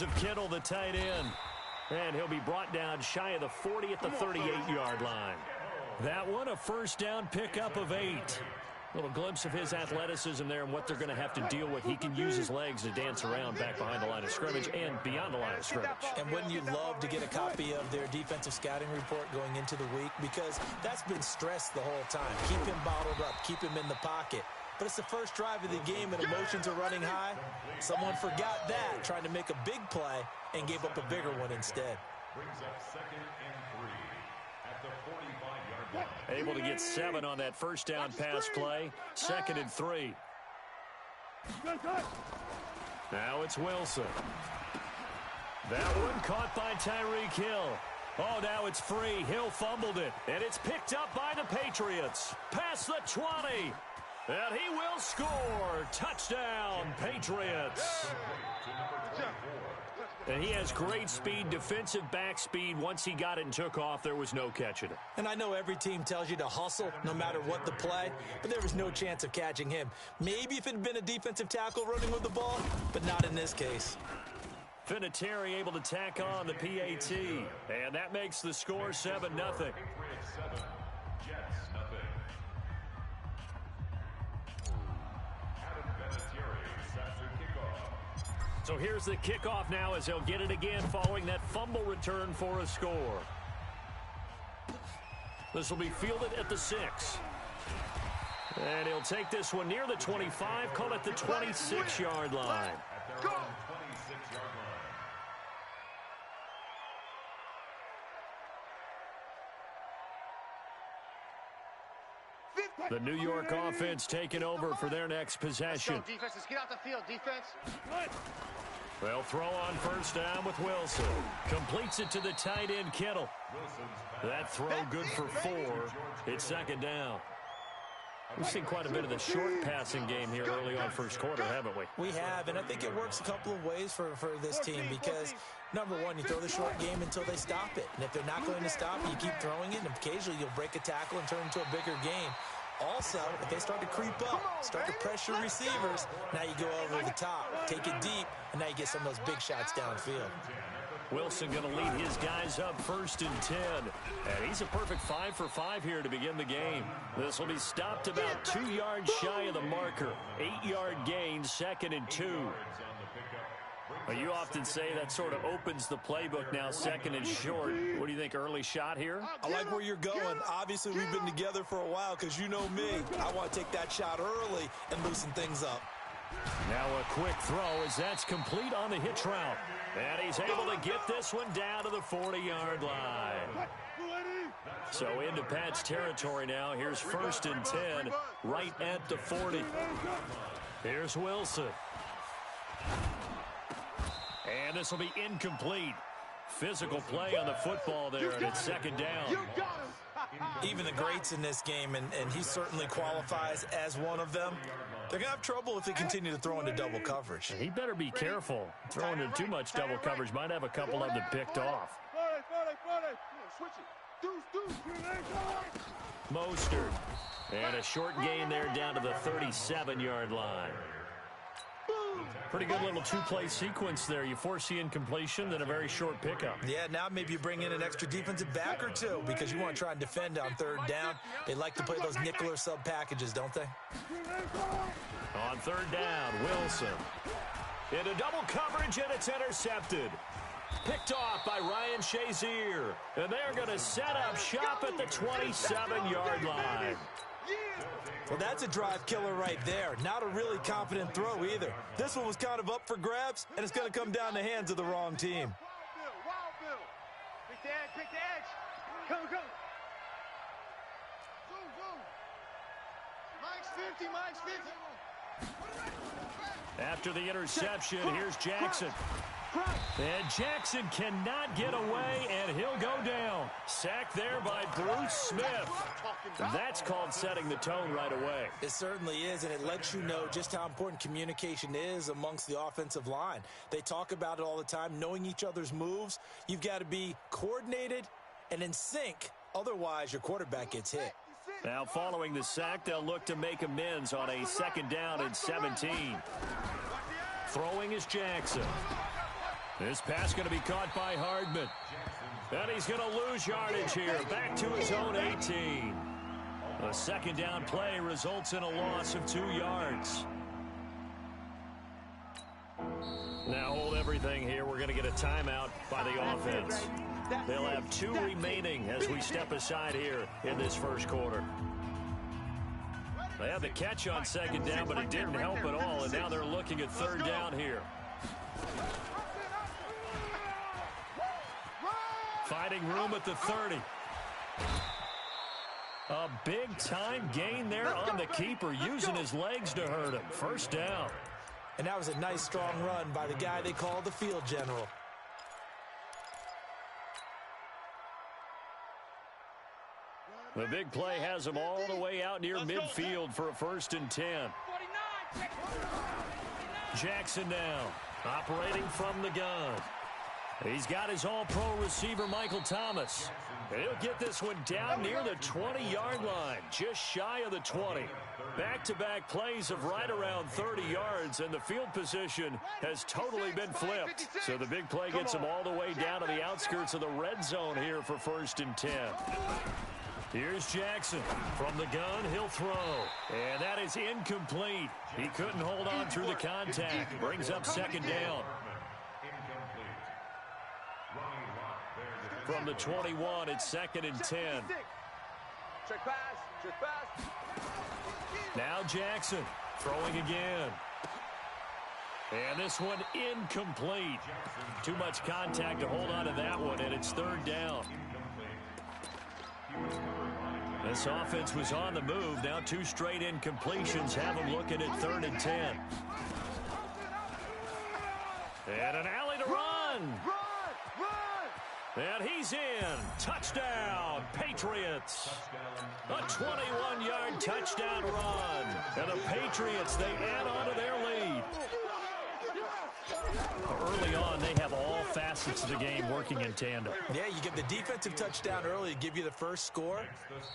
of Kittle, the tight end. And he'll be brought down shy of the 40 at the 38-yard line. That one, a first down pickup of 8. Little glimpse of his athleticism there and what they're going to have to deal with. He can use his legs to dance around back behind the line of scrimmage and beyond the line of scrimmage. And wouldn't you love to get a copy of their defensive scouting report going into the week? Because that's been stressed the whole time. Keep him bottled up. Keep him in the pocket. But it's the first drive of the game and emotions are running high. Someone forgot that, trying to make a big play and gave up a bigger one instead. Brings up 2nd and 3 at the 45-yard line. Able to get 7 on that first down pass play. 2nd and 3. Now it's Wilson. That one caught by Tyreek Hill. Oh, now it's free. Hill fumbled it. And it's picked up by the Patriots. Past the 20. And he will score. Touchdown, Patriots. And he has great speed, defensive back speed. Once he got it and took off, there was no catching it. And I know every team tells you to hustle no matter what the play, but there was no chance of catching him. Maybe if it had been a defensive tackle running with the ball, but not in this case. Vinatieri able to tack on the PAT. And that makes the score 7-0. So here's the kickoff now as they'll get it again following that fumble return for a score. This will be fielded at the 6. And he'll take this one near the 25, call it the 26-yard line. Go! The New York offense taking over for their next possession. Let's go, defense. Let's get out the field, defense. They'll throw on first down with Wilson. Completes it to the tight end, Kittle. That throw good for 4. It's 2nd down. We've seen quite a bit of the short passing game here early on first quarter, haven't we? We have, and I think it works a couple of ways for this team because, number one, you throw the short game until they stop it. And if they're not going to stop it, you keep throwing it, and occasionally you'll break a tackle and turn it into a bigger gain. Also, if they start to creep up, start to pressure receivers, now you go over the top, take it deep, and now you get some of those big shots downfield. Wilson going to lead his guys up 1st and 10. And he's a perfect 5 for 5 here to begin the game. This will be stopped about 2 yards shy of the marker. 8-yard gain, 2nd and 2. Well, you often say that sort of opens the playbook now, 2nd and short. What do you think, early shot here? I like where you're going. Obviously, we've been together for a while because you know me. I want to take that shot early and loosen things up. Now a quick throw as that's complete on the hitch route. And he's able to get this one down to the 40-yard line. So into Pat's territory now. Here's 1st and 10 right at the 40. Here's Wilson. And this will be incomplete. Physical play on the football there, and it's 2nd down. Even the greats in this game, and he certainly qualifies as one of them, they're going to have trouble if they continue to throw into double coverage. He better be careful. Throwing into too much double coverage might have a couple of them picked off. Mostert. And a short gain there down to the 37-yard line. Pretty good little two-play sequence there. You force the incompletion, then a very short pickup. Yeah, now maybe you bring in an extra defensive back or two because you want to try and defend on 3rd down. They like to play those nickel or sub packages, don't they? On 3rd down, Wilson. Into double coverage, and it's intercepted. Picked off by Ryan Shazier. And they're going to set up shop at the 27-yard line. Well, that's a drive killer right there. Not a really confident throw either. This one was kind of up for grabs, and it's going to come down the hands of the wrong team. Wild Bill. Pick the edge, pick the edge. Go. Go. Mike's 50. After the interception, here's Jackson. And Jackson cannot get away, and he'll go down. Sacked there by Bruce Smith. That's called setting the tone right away. It certainly is, and it lets you know just how important communication is amongst the offensive line. They talk about it all the time, knowing each other's moves. You've got to be coordinated and in sync. Otherwise, your quarterback gets hit. Now, following the sack, they'll look to make amends on a 2nd down and 17. Throwing is Jackson. This pass going to be caught by Hardman. And he's going to lose yardage here. Back to his own 18. A second down play results in a loss of 2 yards. Now hold everything here. We're going to get a timeout by the offense. They'll have 2 remaining as we step aside here in this first quarter. They had the catch on second down, but it didn't help at all, and now they're looking at third down here. Finding room at the 30. A big-time gain there on the keeper, using his legs to hurt him. First down. And that was a nice, strong run by the guy they call the field general. The big play has him all the way out near midfield for a 1st and 10. Jackson now, operating from the gun. He's got his all-pro receiver, Michael Thomas. He'll get this one down near the 20-yard line, just shy of the 20. Back-to-back plays of right around 30 yards, and the field position has totally been flipped. So the big play gets him all the way down to the outskirts of the red zone here for 1st and 10. Here's Jackson. From the gun, he'll throw. And that is incomplete. He couldn't hold on through the contact. Brings up second down. From the 21, it's 2nd and 10. Check pass. Now Jackson throwing again. And this one incomplete. Too much contact to hold on to that one, and it's 3rd down. This offense was on the move. Now 2 straight incompletions have them looking at 3rd and 10. And an alley to run. And he's in. Touchdown, Patriots. A 21-yard touchdown run. And the Patriots, they add on to their lead. Early on, they have all facets of the game working in tandem. Yeah, you get the defensive touchdown early to give you the first score,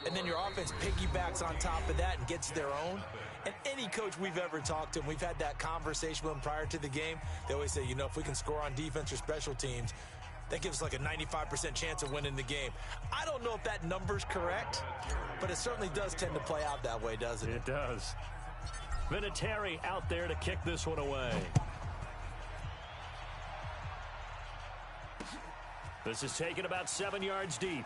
and then your offense piggybacks on top of that and gets their own. And any coach we've ever talked to, and we've had that conversation with them prior to the game, they always say, you know, if we can score on defense or special teams, that gives us like a 95% chance of winning the game. I don't know if that number's correct, but it certainly does tend to play out that way, doesn't it? It does. Vinatieri out there to kick this one away. This is taken about 7 yards deep.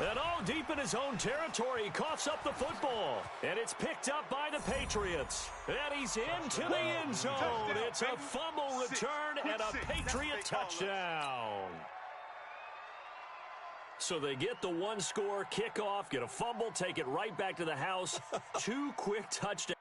And all deep in his own territory, he coughs up the football. And it's picked up by the Patriots. And he's into the end zone. It's a fumble return and a Patriot touchdown. So they get the 1-score kickoff, get a fumble, take it right back to the house. 2 quick touchdowns.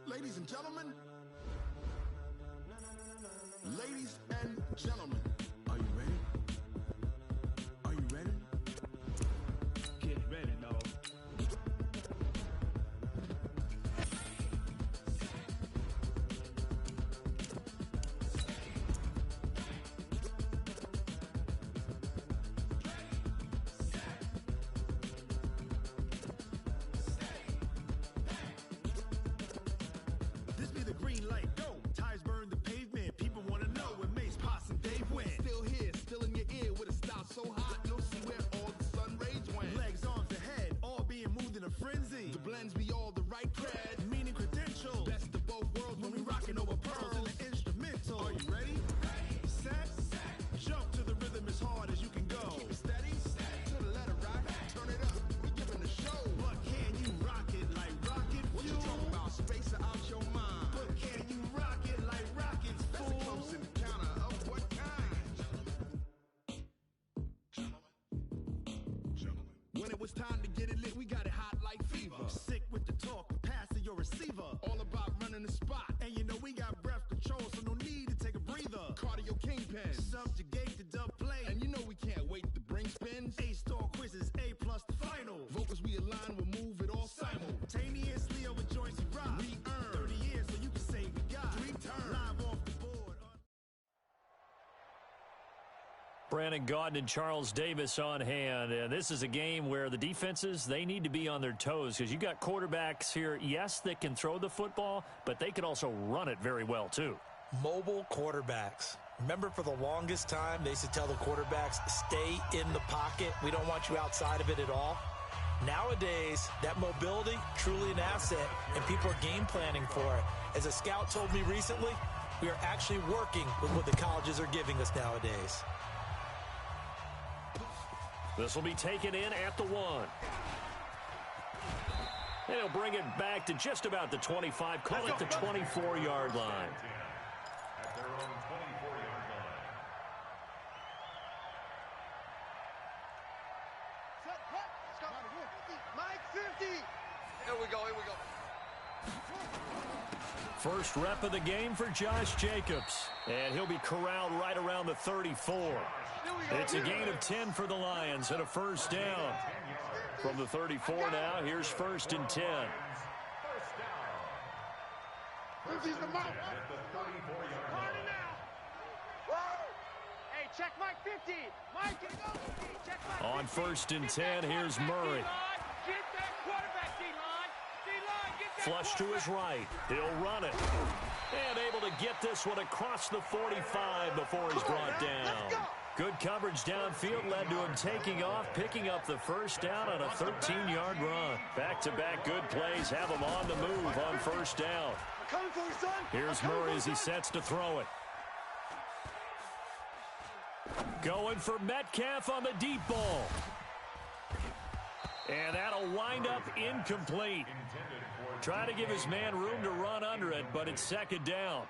Ladies and gentlemen, are you ready? Are you ready? Get ready, dog. This be the green light, go. Tires burn the pavement. People want to know when Mace, Potts, and Dave went. Still here, still in your ear with a style so hot, you'll see where all the sun rays went. Legs, arms, and head, all being moved in a frenzy. The blends be all the right cred, meaning credentials. Best of both worlds when we rocking over pearls in the instrumental. Are you ready? Set, jump to the rhythm as hard as you can go. Keep it steady, to the letter rock, turn it up, we giving the show. But can you rock it like rocket fuel? What you talking about, space out your mind? But can you rock it like rockets, fool? That's a close encounter of what kind? Gentlemen. When it was time to get it lit, we got it hot like fever. Sick with the talk, passing your receiver. All about running the spot. And you know we got breath control, so no need to take a breather. Cardio kingpin, subjugate the dub play. And you know we can't wait to bring spins. A-star quizzes, A+ the final. Vocals we align, we'll move it all simultaneously over joints we rock. We earn 30 years so you can say we got 3 turns. Live off the board. Brandon Gaudin and Charles Davis on hand. And this is a game where the defenses, they need to be on their toes because you got quarterbacks here, yes, that can throw the football, but they can also run it very well too. Mobile quarterbacks. Remember, for the longest time, they used to tell the quarterbacks, stay in the pocket. We don't want you outside of it at all. Nowadays, that mobility, truly an asset, and people are game planning for it. As a scout told me recently, we are actually working with what the colleges are giving us nowadays. This will be taken in at the 1. And he'll bring it back to just about the 25, call it the 24-yard line. At their own 24-yard line. Mike 50. Here we go, here we go. First rep of the game for Josh Jacobs. And he'll be corralled right around the 34. It's a gain of 10 for the Lions and a first down. From the 34 now, here's 1st and 10. Hey, check Mike 50. Mike, get it go. Check Mike 50. On 1st and 10, here's Murray. Get that quarterback, D-line. D-line, get that Flush to his right. He'll run it. And able to get this one across the 45 before he's brought down. Good coverage downfield led to him taking off, picking up the first down on a 13-yard run. Back-to-back good plays have him on the move on first down. Here's Murray as he sets to throw it. Going for Metcalf on the deep ball. And that'll wind up incomplete. Trying to give his man room to run under it, but it's 2nd down.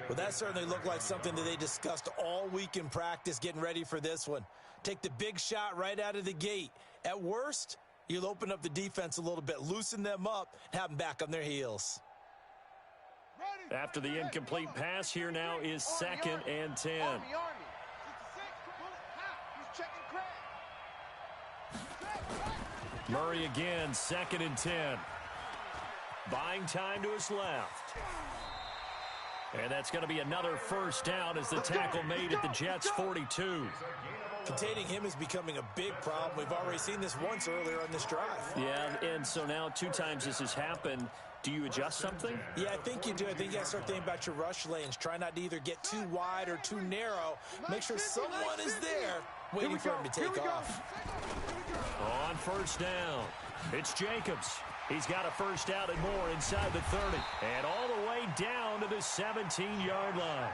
Well, that certainly looked like something that they discussed all week in practice getting ready for this one. Take the big shot right out of the gate. At worst, you'll open up the defense a little bit, loosen them up, and have them back on their heels. After the incomplete pass, here now is 2nd and 10. Murray again, 2nd and 10. Buying time to his left. And that's going to be another first down as the tackle made at the Jets' 42. Containing him is becoming a big problem. We've already seen this once earlier on this drive. Yeah, and so now 2 times this has happened. Do you adjust something? Yeah, I think you do. I think you got to start thinking about your rush lanes. Try not to either get too wide or too narrow. Make sure someone is there waiting for him to take off. On first down, it's Jacobs. He's got a first down and more inside the 30. And all the way down to the 17-yard line.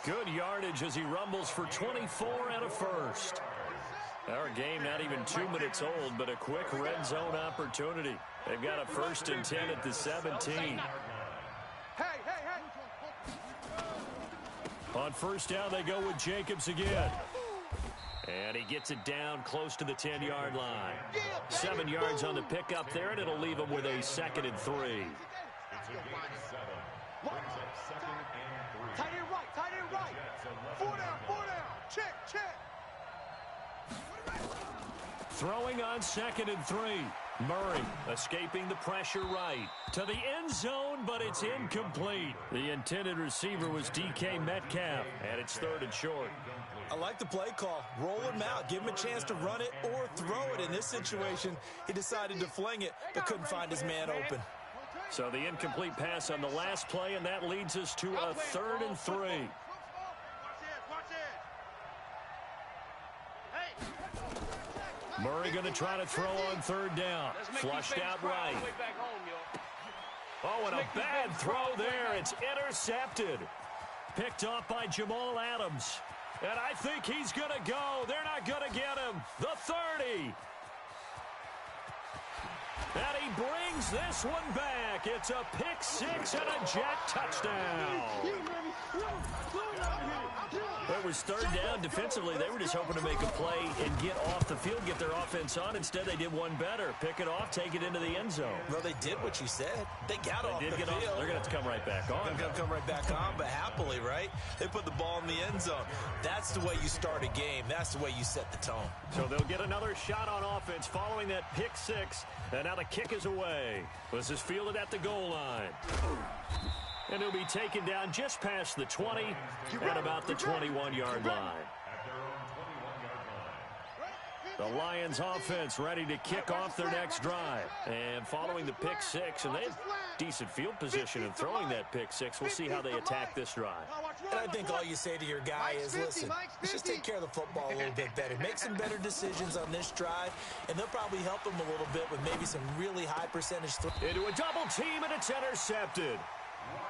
Good yardage as he rumbles for 24 and a first. Our game not even 2 minutes old, but a quick red zone opportunity. They've got a 1st and 10 at the 17. On first down, they go with Jacobs again. And he gets it down close to the 10-yard line. 7 yards on the pickup there, and it'll leave him with a 2nd and 3. It's a gain of 7. Brings up 2nd and 3. Tight end right. 4 down. Check. Throwing on 2nd and 3. Murray escaping the pressure right to the end zone, but it's incomplete. The intended receiver was DK Metcalf, and it's 3rd and short. I like the play call. Roll him out. Give him a chance to run it or throw it. In this situation, he decided to fling it, but couldn't find his man open. So the incomplete pass on the last play, and that leads us to a 3rd and 3. Murray going to try to throw on 3rd down. Flushed out right. Oh, and a bad throw there. It's intercepted. Picked off by Jamal Adams. And I think he's going to go. They're not going to get him. The 30. And he brings this one back. It's a pick 6 and a jet touchdown. It was 3rd down. Defensively, they were just hoping to make a play and get off the field, get their offense on. Instead, they did one better. Pick it off, take it into the end zone. Well, they did what you said. They got off the field. They're going to have to come right back on. They're going to come right back on, but happily, right? They put the ball in the end zone. That's the way you start a game. That's the way you set the tone. So they'll get another shot on offense following that pick 6. And now the kick is away. This is fielded at the goal line. And he'll be taken down just past the 20 at about the 21-yard line. At their own The Lions offense ready to kick off their next drive. And following the pick six, and they have decent field position in throwing that pick six. We'll see how they attack this drive. And I think all you say to your guy is, listen, let's just take care of the football a little bit better. Make some better decisions on this drive, and they'll probably help him a little bit with maybe some really high percentage throws. Into a double team, and it's intercepted.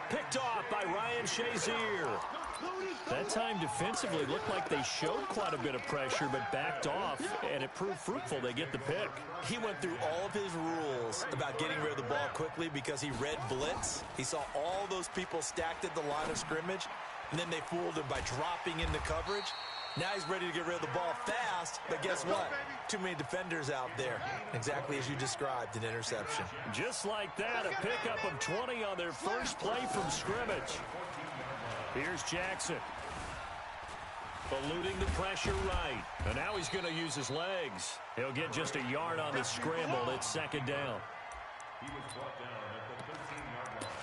Picked off by Ryan Shazier. That time defensively looked like they showed quite a bit of pressure but backed off, and it proved fruitful. They get the pick. He went through all of his rules about getting rid of the ball quickly because he read blitz. He saw all those people stacked at the line of scrimmage, and then they fooled him by dropping into coverage. Now he's ready to get rid of the ball fast, but guess what? Too many defenders out there. Exactly as you described, an interception. Just like that, a pickup of 20 on their first play from scrimmage. Here's Jackson. Eluding the pressure right. And now he's going to use his legs. He'll get just a yard on the scramble. It's second down. He was brought down at the 13-yard line.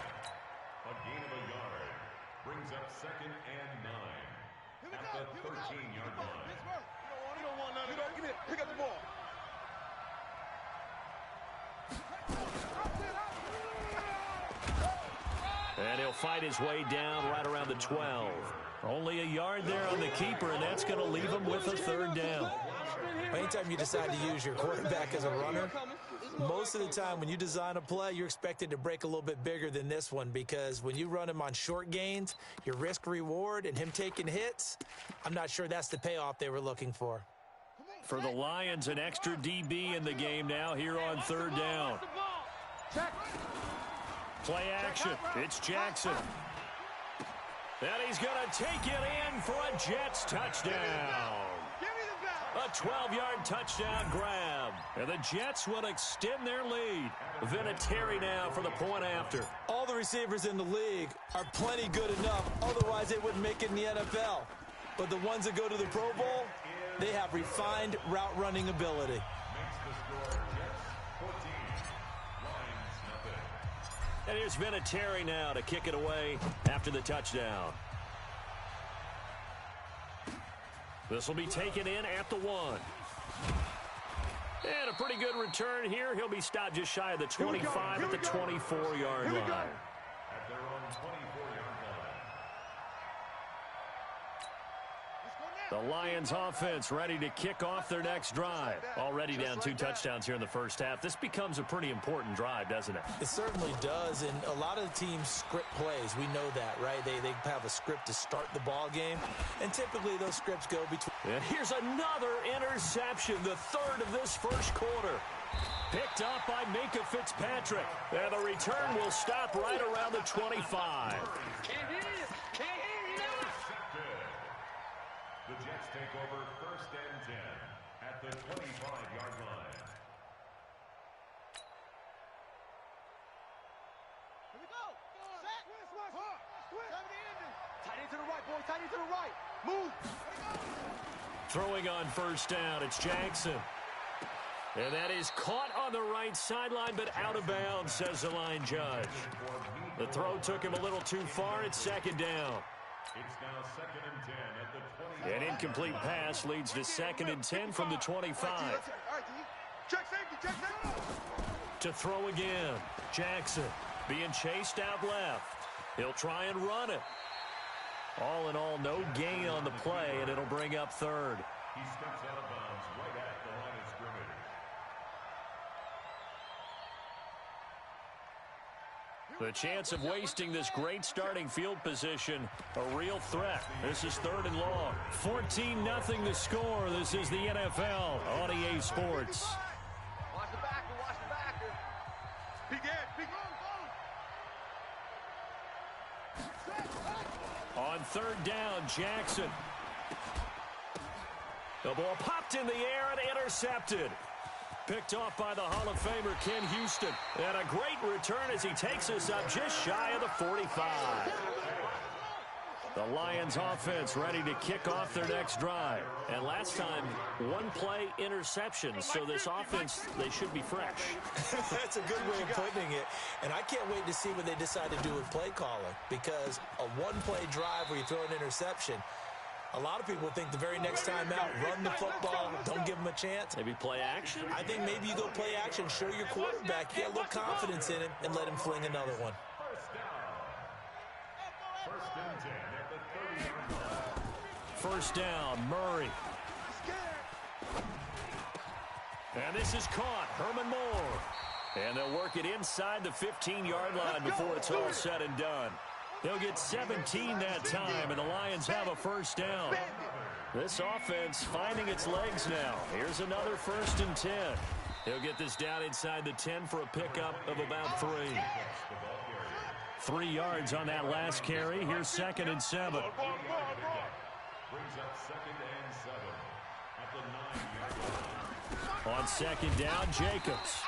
A gain of a yard brings up second and 9 at the 13-yard line. You don't want none of that. Give it. Pick up the ball. And he'll fight his way down right around the 12. Only a yard there on the keeper, and that's going to leave him with a third down. Anytime you decide to use your quarterback as a runner, most of the time when you design a play, you're expected to break a little bit bigger than this one, because when you run him on short gains, your risk-reward and him taking hits, I'm not sure that's the payoff they were looking for. For the Lions, an extra DB in the game now here on third down. Play action. It's Jackson. And he's going to take it in for a Jets touchdown. A 12-yard touchdown grab. And the Jets will extend their lead. Vinatieri now for the point after. All the receivers in the league are plenty good enough. Otherwise, they wouldn't make it in the NFL. But the ones that go to the Pro Bowl, they have refined route running ability. And here's Vinatieri now to kick it away after the touchdown. This will be taken in at the 1. And a pretty good return here. He'll be stopped just shy of the 25 at the 24-yard line. At their own 24-yard line. The Lions offense ready to kick off their next drive. Already down 2 touchdowns here in the first half. This becomes a pretty important drive, doesn't it? It certainly does, and a lot of the teams script plays. We know that, right? They have a script to start the ball game, and typically those scripts go between. And here's another interception, the third of this first quarter. Picked up by Minka Fitzpatrick. And the return will stop right around the 25. Can't hear you. Can't hear you now. The Jets take over first and 10 at the 25-yard line. Here we go. Set. Tight end to the right, boy. Tight end to the right. Move. Throwing on first down, it's Jackson. And that is caught on the right sideline, but out of bounds, says the line judge. The throw took him a little too far. It's second down. It's now second and 10 at the 20. An incomplete pass leads to second and 10 from the 25. All right, D. Check safety. Check safety. To throw again, Jackson being chased out left. He'll try and run it. All in all, no gain on the play, and it'll bring up third. He steps out of bounds right at the line of scrimmage. The chance of wasting this great starting field position, a real threat. This is third and long. 14-0 the score. This is the NFL on EA Sports. Watch the backer. Watch the backer. Big head. Big On third down, Jackson. The ball popped in the air and intercepted. Picked off by the Hall of Famer Ken Houston. And a great return as he takes us up just shy of the 45. The Lions offense ready to kick off their next drive. And last time, one play interception. So this offense, they should be fresh. That's a good way of putting it. And I can't wait to see what they decide to do with play calling. Because a one-play drive where you throw an interception, A lot of people think the very next time out, run the football, don't give them a chance. Maybe play action? I think maybe you go play action, show your quarterback, you got a little confidence in him, and let him fling another one. First and 10 at the 30-yard line. First down, Murray. And this is caught, Herman Moore. And they'll work it inside the 15-yard line before it's all said and done. They'll get 17 that time, and the Lions have a first down. This offense finding its legs now. Here's another first and 10. He'll get this down inside the 10 for a pickup of about 3. 3 yards on that last carry. Here's second and 7. Brings up second and 7 at the 9-yard line. On second down, Jacobs.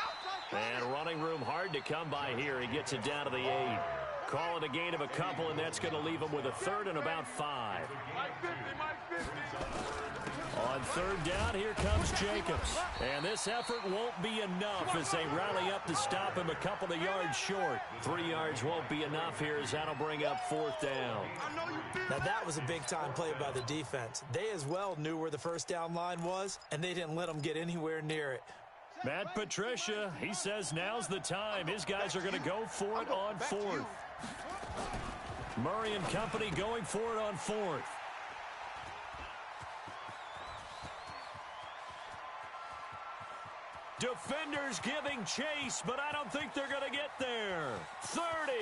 And running room hard to come by here. He gets it down to the 8. Call it a gain of a couple, and that's going to leave him with a third and about 5. On third down, here comes Jacobs. And this effort won't be enough as they rally up to stop him a couple of yards short. 3 yards won't be enough here as that'll bring up fourth down. Now that was a big-time play by the defense. They as well knew where the first down line was, and they didn't let them get anywhere near it. Matt Patricia, he says now's the time. His guys are going to go for it on fourth. Murray and company going for it on fourth. Defenders giving chase, but I don't think they're going to get there. 30.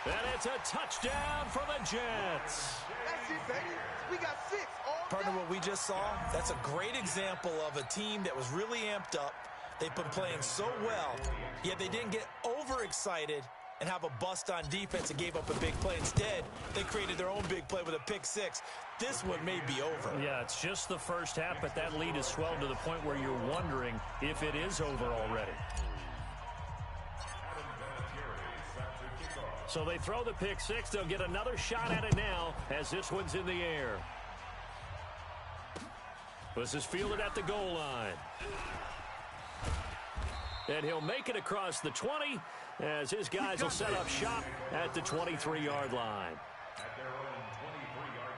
And it's a touchdown for the Jets. That's it, baby. We got 6. Partner, what we just saw, that's a great example of a team that was really amped up. They've been playing so well, yet they didn't get overexcited and have a bust on defense and gave up a big play. Instead, they created their own big play with a pick 6. This one may be over. Yeah, it's just the first half, but that lead has swelled to the point where you're wondering if it is over already. So they throw the pick 6. They'll get another shot at it now as this one's in the air. This is fielded at the goal line. And he'll make it across the 20 as his guys will set up shop at the 23-yard line. At their own 23-yard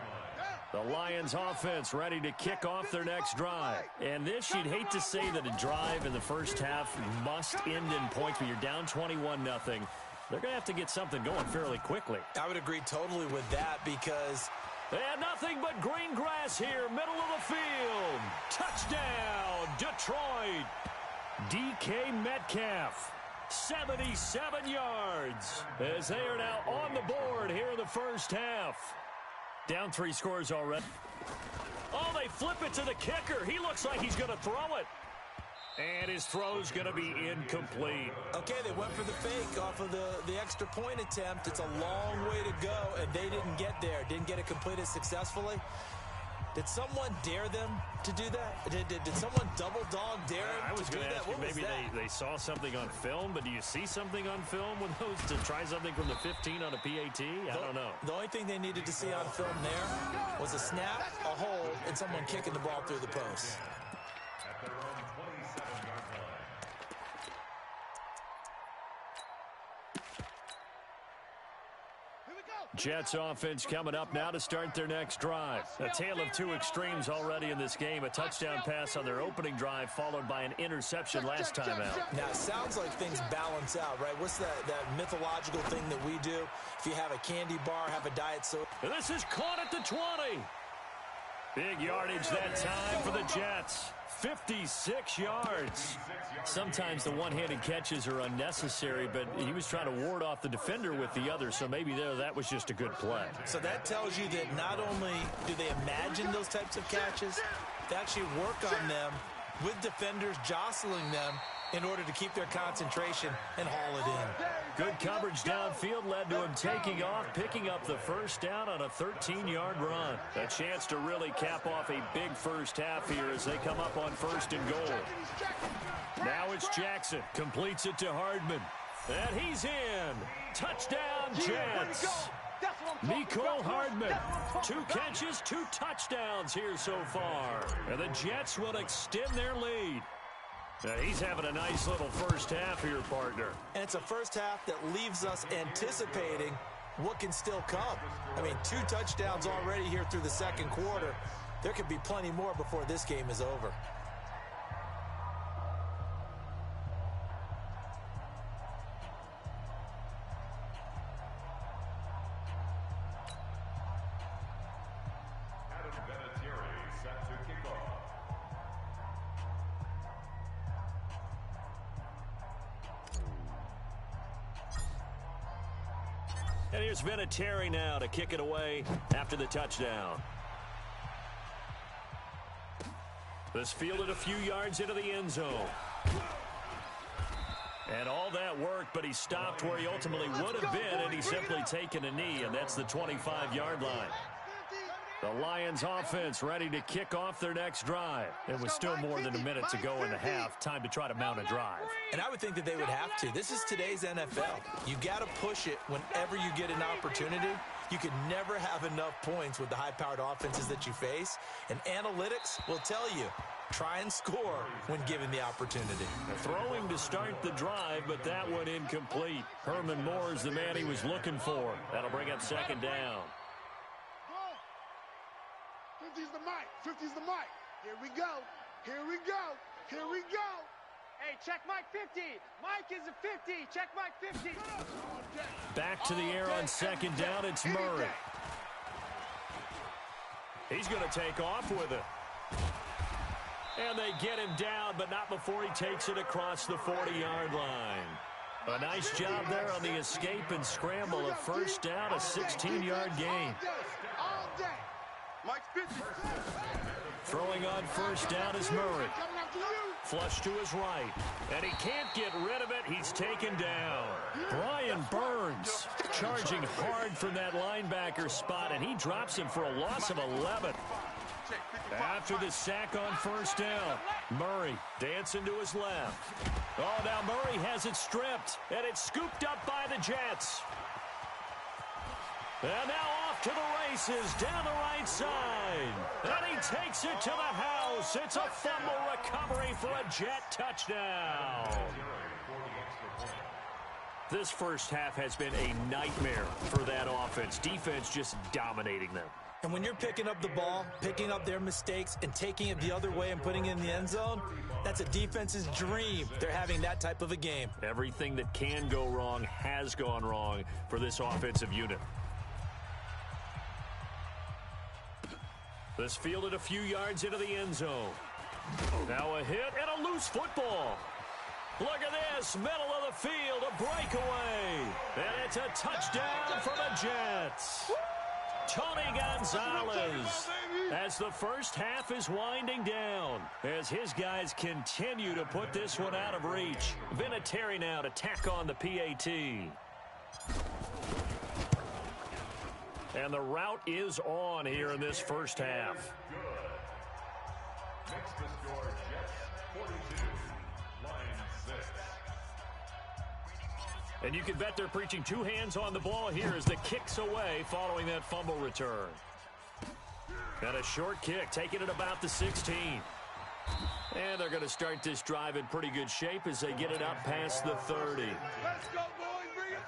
line. The Lions offense ready to kick off their next drive. And this, you'd hate to say that a drive in the first half must end in points, but you're down 21-0. They're going to have to get something going fairly quickly. I would agree totally with that because... And nothing but green grass here, middle of the field. Touchdown, Detroit. DK Metcalf, 77 yards, as they are now on the board here in the first half. Down 3 scores already. Oh, they flip it to the kicker. He looks like he's going to throw it. And his throw's going to be incomplete. Okay, they went for the fake off of the extra point attempt. It's a long way to go, and they didn't get there. Didn't get it completed successfully. Did someone dare them to do that? Did someone double dog dare them to do that? I was going to ask you, maybe they saw something on film, but do you see something on film with those to try something from the 15 on a PAT? I don't know. The only thing they needed to see on film there was a snap, a hold, and someone kicking the ball through the post. At their own 27-yard line. Jets offense coming up now to start their next drive. A tale of 2 extremes already in this game. A touchdown pass on their opening drive followed by an interception last time out. Now, it sounds like things balance out, right? What's that mythological thing that we do? If you have a candy bar, have a diet soda. And this is caught at the 20. Big yardage that time for the Jets. 56 yards. Sometimes the one-handed catches are unnecessary, but he was trying to ward off the defender with the other, so maybe that was just a good play. So that tells you that not only do they imagine those types of catches, they actually work on them with defenders jostling them in order to keep their concentration and haul it in. Good coverage downfield led to him taking off, picking up the first down on a 13-yard run. A chance to really cap off a big first half here as they come up on first and goal. Now it's Jackson, completes it to Hardman. And he's in. Touchdown, Jets. Nicole Hardman, 2 catches, 2 touchdowns here so far. And the Jets will extend their lead. Now he's having a nice little first half here, partner. And it's a first half that leaves us anticipating what can still come. I mean, 2 touchdowns already here through the second quarter. There could be plenty more before this game is over. And here's Vinatieri now to kick it away after the touchdown. This fielded a few yards into the end zone. And all that work, but he stopped where he ultimately would have been, and he's simply taken a knee, and that's the 25-yard line. The Lions offense ready to kick off their next drive. It was still more than a minute to go in the half. Time to try to mount a drive. And I would think that they would have to. This is today's NFL. You got to push it whenever you get an opportunity. You can never have enough points with the high-powered offenses that you face. And analytics will tell you, try and score when given the opportunity. Throwing to start the drive, but that one incomplete. Herman Moore is the man he was looking for. That'll bring up second down. 50's the mic. 50's the mic. Here we go. Here we go. Here we go. Hey, check Mike 50. Mike is a 50. Check Mike 50. Back to the air on second down. It's Murray. He's going to take off with it. And they get him down, but not before he takes it across the 40-yard line. A nice job there on the escape and scramble. A first down, a 16-yard gain. All day. Mike's 50. Throwing on first down is Murray. Flush to his right. And he can't get rid of it. He's taken down. Brian Burns charging hard from that linebacker spot, and he drops him for a loss of 11. After the sack on first down, Murray dancing to his left. Oh, now Murray has it stripped, and it's scooped up by the Jets. And now off to the races down the right side. And he takes it to the house. It's a fumble recovery for a Jet touchdown. This first half has been a nightmare for that offense. Defense just dominating them. And when you're picking up the ball, picking up their mistakes, and taking it the other way and putting it in the end zone, that's a defense's dream. They're having that type of a game. Everything that can go wrong has gone wrong for this offensive unit. This fielded a few yards into the end zone. Now a hit and a loose football. Look at this, middle of the field, a breakaway. And it's a touchdown for the Jets. Tony Gonzalez, as the first half is winding down, as his guys continue to put this one out of reach. Vinatieri now to tack on the PAT. And the route is on here in this first half. Next to score, Jets 42, Lions 6. And you can bet they're preaching two hands on the ball here as the kick's away following that fumble return. And a short kick, taking it about the 16. And they're going to start this drive in pretty good shape as they get it up past the 30. Let's go, boys. Bring it.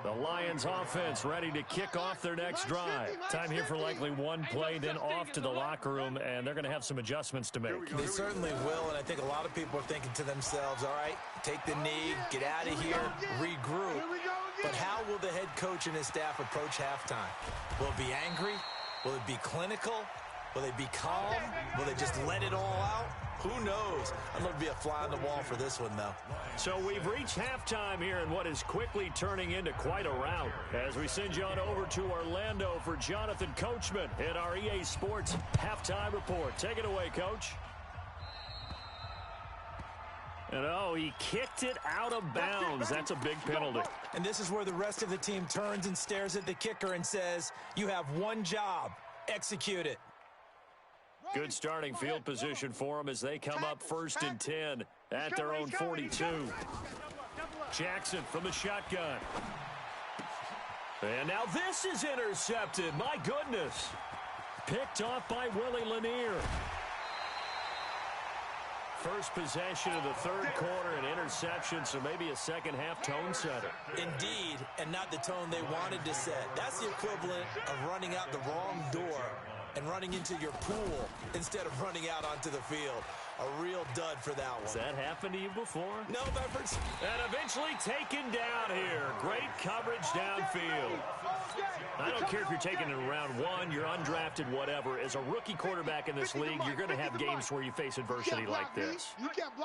The Lions offense ready to kick off their next drive. Time here for likely one play, then off to the locker room, and they're going to have some adjustments to make. They certainly will, and I think a lot of people are thinking to themselves, all right, take the knee, get out of here, regroup. But how will the head coach and his staff approach halftime? Will it be angry? Will it be clinical? Will they be calm? Will they just let it all out? Who knows? I'd love to be a fly on the wall for this one, though. So we've reached halftime here in what is quickly turning into quite a rout. As we send you on over to Orlando for Jonathan Coachman in our EA Sports Halftime Report. Take it away, Coach. And oh, he kicked it out of bounds. That's a big penalty. And this is where the rest of the team turns and stares at the kicker and says, you have one job. Execute it. Good starting field position for them as they come up 1st and 10 at their own 42. Jackson from the shotgun. And now this is intercepted. My goodness. Picked off by Willie Lanier. first possession of the third quarter, an interception, so maybe a second-half tone setter. Indeed, and not the tone they wanted to set. That's the equivalent of running out the wrong door and running into your pool instead of running out onto the field. A real dud for that one. Has that happened to you before? No efforts. And eventually taken down here. Great coverage downfield. I don't care if you're taking it in round one, you're undrafted, whatever. As a rookie quarterback in this league, you're going to have games where you face adversity like this.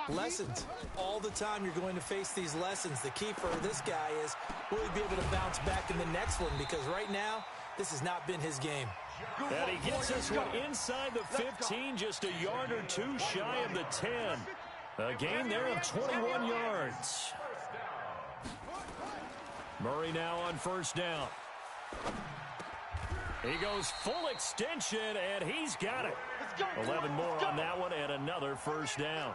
Lessons. All the time you're going to face these lessons. The key for this guy is, will he be able to bounce back in the next one? Because right now, this has not been his game. And he gets this one inside the 15, just a yard or two shy of the 10. A gain there of 21 yards. Murray now on first down. He goes full extension, and he's got it. 11 more on that one, and another first down.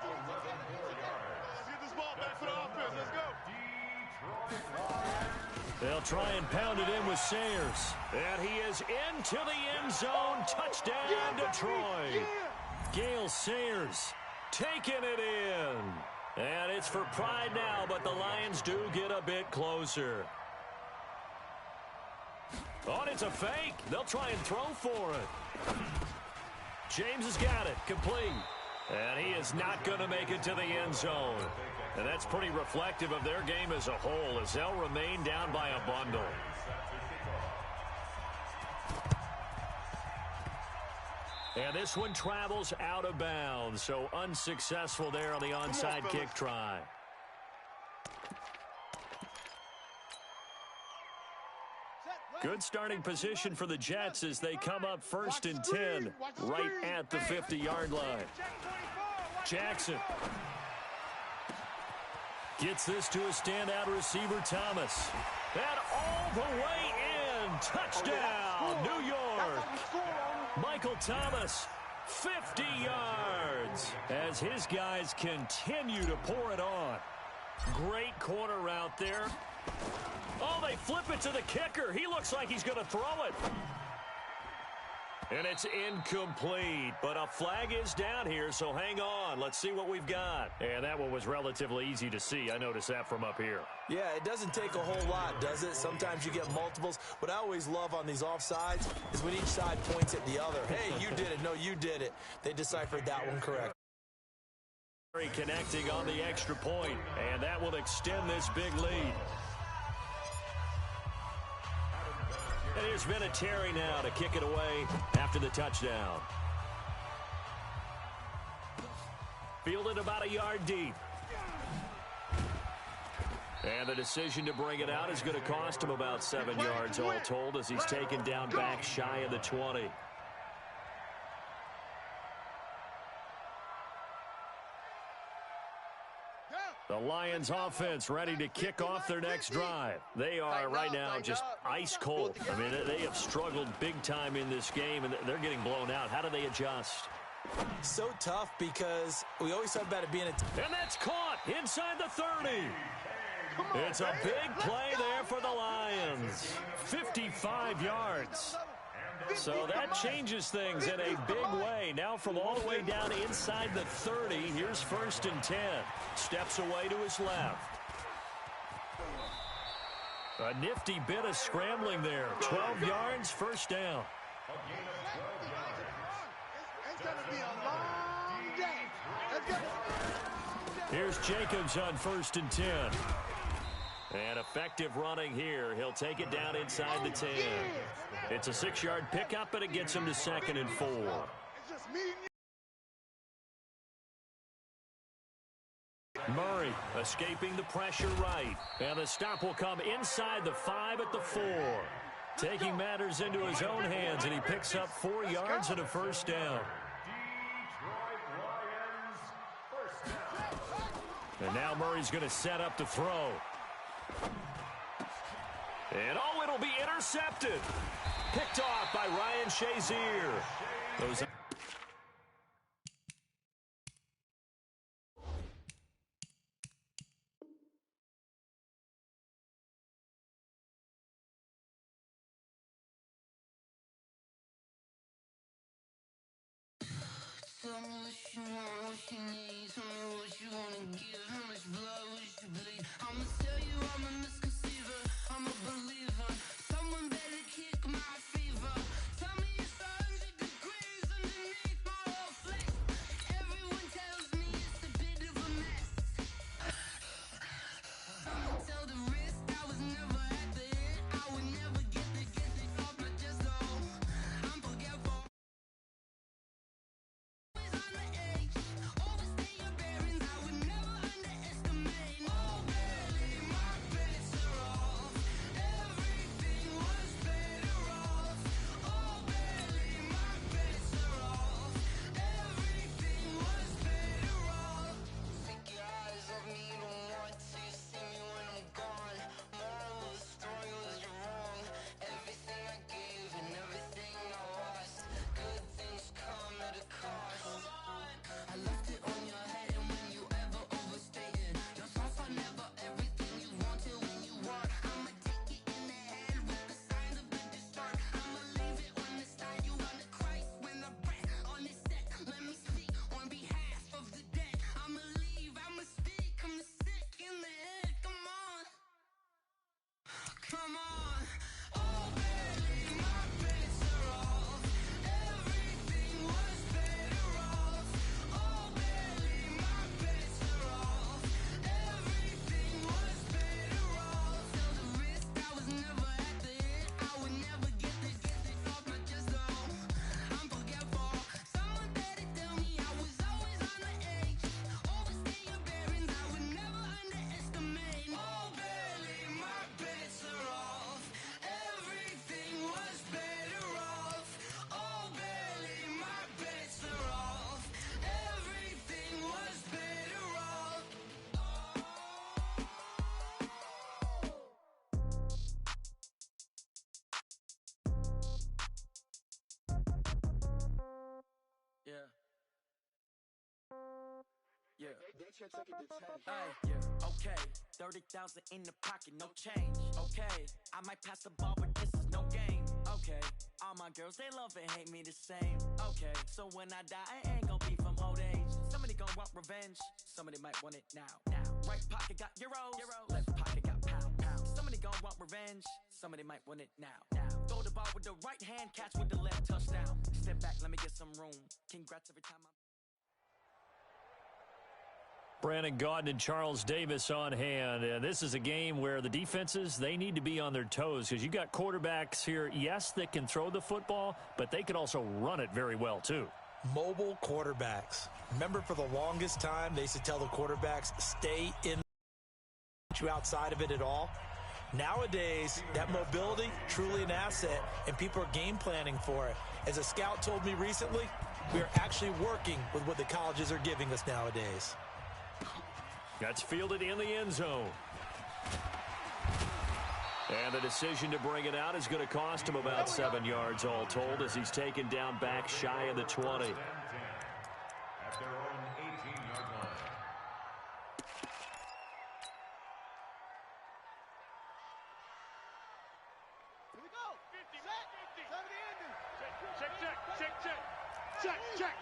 They'll try and pound it in with Sayers. And he is into the end zone. Touchdown, Detroit. Gale Sayers taking it in. And it's for pride now, but the Lions do get a bit closer. Oh, and it's a fake. They'll try and throw for it. James has got it. Complete. And he is not going to make it to the end zone. And that's pretty reflective of their game as a whole, as they'll remain down by a bundle. And this one travels out of bounds, so unsuccessful there on the onside kick try. Good starting position for the Jets as they come up first and 10 right at the 50-yard line. Jackson gets this to a standout receiver, Thomas. And all the way in. Touchdown, New York. Michael Thomas, 50 yards as his guys continue to pour it on. Great corner route there. Oh, they flip it to the kicker. He looks like he's going to throw it. And it's incomplete, but a flag is down here, so hang on. Let's see what we've got. And that one was relatively easy to see. I noticed that from up here. Yeah, it doesn't take a whole lot, does it? Sometimes you get multiples. What I always love on these offsides is when each side points at the other. Hey, you did it. No, you did it. They deciphered that one correct. Connecting on the extra point, and that will extend this big lead. And here's Vinatieri now to kick it away after the touchdown. Fielded about a yard deep. And the decision to bring it out is going to cost him about 7 yards all told as he's taken down back shy of the 20. The Lions offense ready to kick off their next drive. They are right now just ice cold. I mean, they have struggled big time in this game, and they're getting blown out. How do they adjust? So tough because we always talk about it being a... And that's caught inside the 30. It's a big play there for the Lions. 55 yards. So that changes things in a big way. Now from all the way down inside the 30, here's first and 10. Steps away to his left. A nifty bit of scrambling there. 12 yards, first down. It's going to be a long day. Here's Jacobs on first and 10. And effective running here. He'll take it down inside the 10. It's a 6-yard pickup, but it gets him to second and 4. Murray escaping the pressure right. And the stop will come inside the 5 at the 4. Taking matters into his own hands, and he picks up 4 yards and a first down. And now Murray's going to set up to throw. And oh, it'll be intercepted. Picked off by Ryan Shazier. Those So Okay, 30,000 in the pocket, no change. Okay, I might pass the ball, but this is no game. Okay, all my girls, they love and hate me the same. Okay, so when I die, I ain't gonna be from old age. Somebody gonna want revenge, somebody might want it now. Right pocket got euros, left pocket got pound. Somebody gonna want revenge, somebody might want it now. Throw the ball with the right hand, catch with the left, touchdown. Step back, let me get some room. Congrats every time I'm... Brandon Gaudin and Charles Davis on hand. And this is a game where the defenses, they need to be on their toes because you've got quarterbacks here, yes, that can throw the football, but they can also run it very well, too. Mobile quarterbacks. Remember, for the longest time, they used to tell the quarterbacks, stay in you outside of it at all. Nowadays, that mobility, truly an asset, and people are game planning for it. As a scout told me recently, we are actually working with what the colleges are giving us nowadays. That's fielded in the end zone. And the decision to bring it out is going to cost him about 7 yards all told as he's taken down back shy of the 20. At their own 18-yard line. Here we go. 50, set, 50. 70 ending. Check.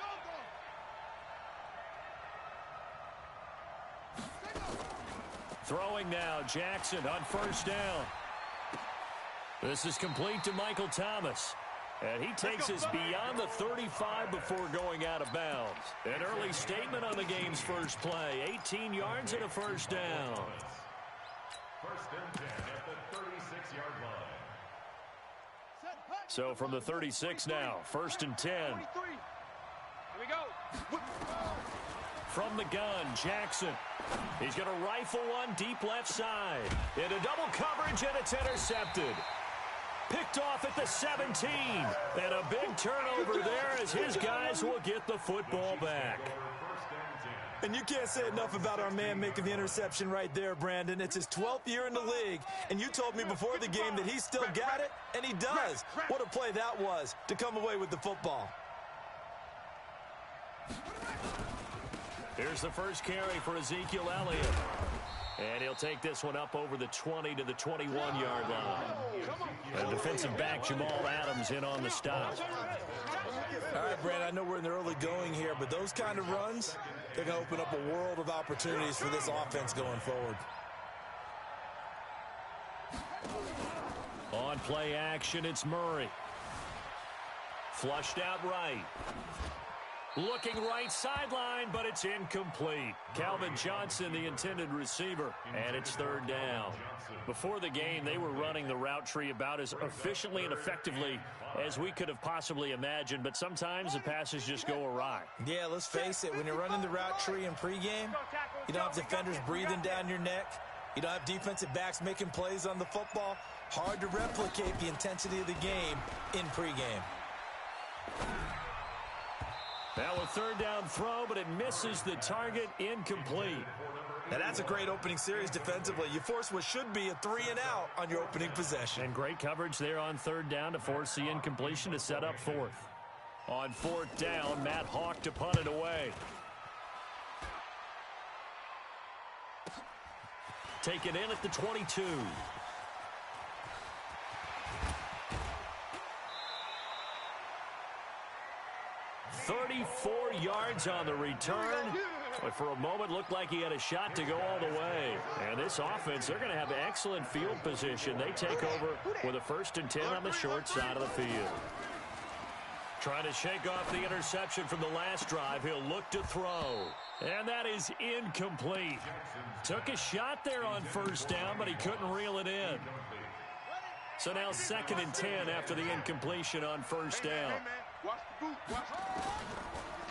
Throwing now, Jackson on first down. This is complete to Michael Thomas. And he takes us beyond the 35 before going out of bounds. An early statement on the game's first play. 18 yards and a first down. First and 10 at the 36-yard line. So from the 36 now, first and 10. 23. Here we go. From the gun, Jackson. He's going to rifle one deep left side. Into double coverage, and it's intercepted. Picked off at the 17. And a big turnover there as his guys will get the football back. And you can't say enough about our man making the interception right there, Brandon. It's his 12th year in the league, and you told me before the game that he still got it, and he does. What a play that was to come away with the football. Here's the first carry for Ezekiel Elliott. And he'll take this one up over the 20 to the 21-yard line. And defensive back Jamal Adams in on the stop. All right, Brandon, I know we're in the early going here, but those kind of runs, they're going to open up a world of opportunities for this offense going forward. On play action, it's Murray. Flushed out right. Looking right sideline, but it's incomplete. Calvin Johnson, the intended receiver, and it's third down. Before the game, they were running the route tree about as efficiently and effectively as we could have possibly imagined, but sometimes the passes just go awry. Yeah, let's face it, when you're running the route tree in pregame, you don't have defenders breathing down your neck. You don't have defensive backs making plays on the football. Hard to replicate the intensity of the game in pregame. Now a third down throw, but it misses the target, incomplete. Now that's a great opening series defensively. You force what should be a 3-and-out on your opening possession. And great coverage there on third down to force the incompletion to set up fourth. On fourth down, Matt Hawk to punt it away. Taken in at the 22. "34 yards on the return. But for a moment, looked like he had a shot to go all the way. And this offense, they're going to have excellent field position. They take over with a 1st and 10 on the short side of the field. Trying to shake off the interception from the last drive. He'll look to throw. And that is incomplete. Took a shot there on first down, but he couldn't reel it in. So now 2nd and 10 after the incompletion on first down.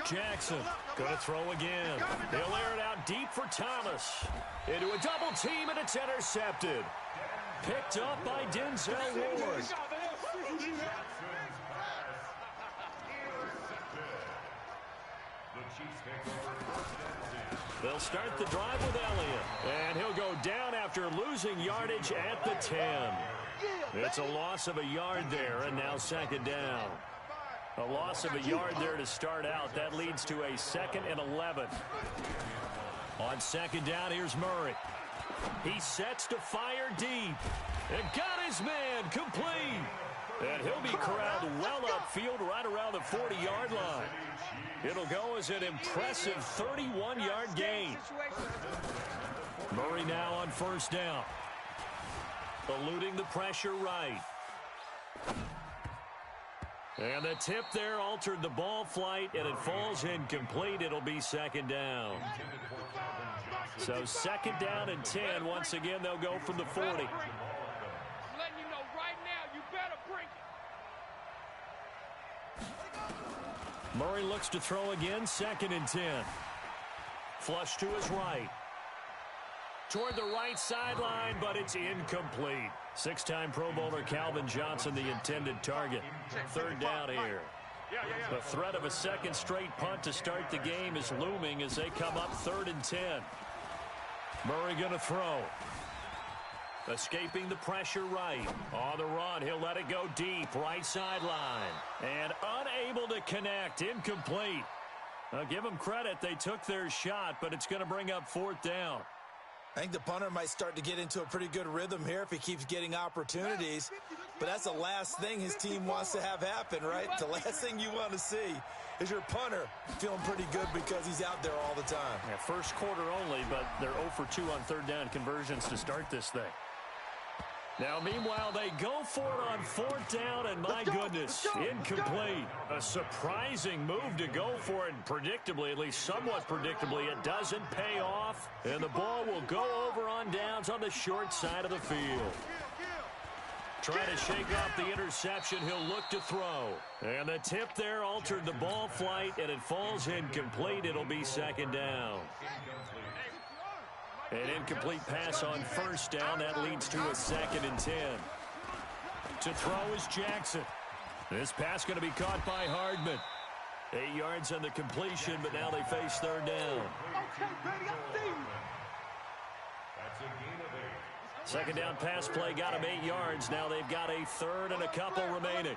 Jackson going to throw again. He'll air it out deep for Thomas. Into a double team, and it's intercepted. Picked up by Denzel Ward. They'll start the drive with Elliott. And he'll go down after losing yardage at the 10. It's a loss of a yard there, and now 2nd down. A loss of a yard there to start out. That leads to a 2nd and 11. On 2nd down, here's Murray. He sets to fire deep. And got his man complete. And he'll be corralled well upfield right around the 40-yard line. It'll go as an impressive 31-yard gain. Murray now on first down. Eluding the pressure right. And the tip there altered the ball flight, and it falls incomplete. It'll be 2nd down. So 2nd down and 10. Once again, they'll go from the 40. I'm letting you know right now, you better bring it. Murray looks to throw again, 2nd and 10. Flush to his right. Toward the right sideline, but it's incomplete. 6-time Pro Bowler Calvin Johnson, the intended target. 3rd down here. The threat of a 2nd straight punt to start the game is looming as they come up 3rd and 10. Murray going to throw. Escaping the pressure right. On the run, he'll let it go deep, right sideline. And unable to connect, incomplete. Now give them credit, they took their shot, but it's going to bring up 4th down. I think the punter might start to get into a pretty good rhythm here if he keeps getting opportunities. But that's the last thing his team wants to have happen, right? The last thing you want to see is your punter feeling pretty good because he's out there all the time. Yeah, first quarter only, but they're 0 for 2 on 3rd down conversions to start this thing. Now, meanwhile, they go for it on 4th down, and my goodness, incomplete. A surprising move to go for it, and predictably, at least somewhat predictably, it doesn't pay off, and the ball will go over on downs on the short side of the field. Trying to shake off the interception, he'll look to throw. And the tip there altered the ball flight, and it falls incomplete. It'll be 2nd down. An incomplete pass on first down. That leads to a 2nd and 10. To throw is Jackson. This pass going to be caught by Hardman. 8 yards on the completion, but now they face 3rd down. Second down pass play got him 8 yards. Now they've got a 3rd and a couple remaining.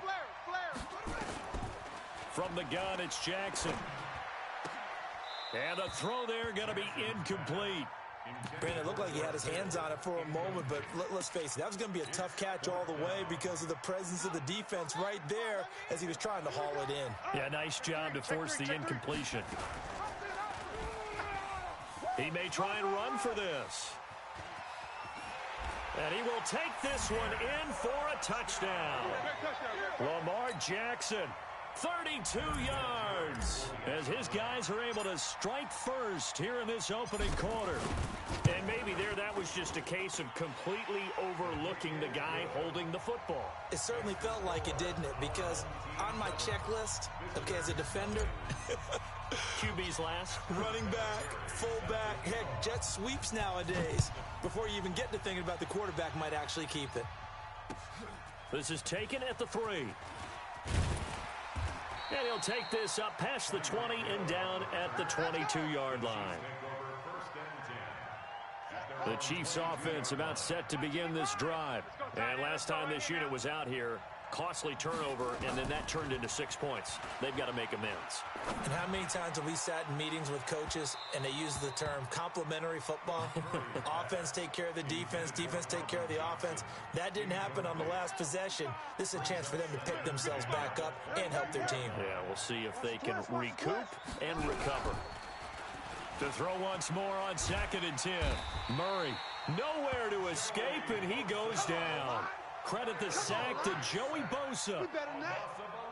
From the gun, it's Jackson. And the throw there going to be incomplete. Brandon, it looked like he had his hands on it for a moment, but let's face it, that was going to be a tough catch all the way because of the presence of the defense right there as he was trying to haul it in. Yeah, nice job to force the incompletion. He may try and run for this. And he will take this one in for a touchdown. Lamar Jackson, 32 yards, as his guys are able to strike first here in this opening quarter. And maybe that was just a case of completely overlooking the guy holding the football. It certainly felt like it, didn't it? Because on my checklist, okay, as a defender, QB's last. Running back, fullback, heck, jet sweeps nowadays. Before you even get to thinking about the quarterback might actually keep it. This is taken at the 3. And he'll take this up past the 20 and down at the 22-yard line. The Chiefs offense about set to begin this drive. And last time this unit was out here, costly turnover, and then that turned into 6 points. They've got to make amends. And how many times have we sat in meetings with coaches and they use the term complementary football? Offense take care of the defense, defense take care of the offense. That didn't happen on the last possession. This is a chance for them to pick themselves back up and help their team. Yeah, we'll see if they can recoup and recover. To throw once more on 2nd and 10. Murray, nowhere to escape, and he goes down. Credit the sack to Joey Bosa.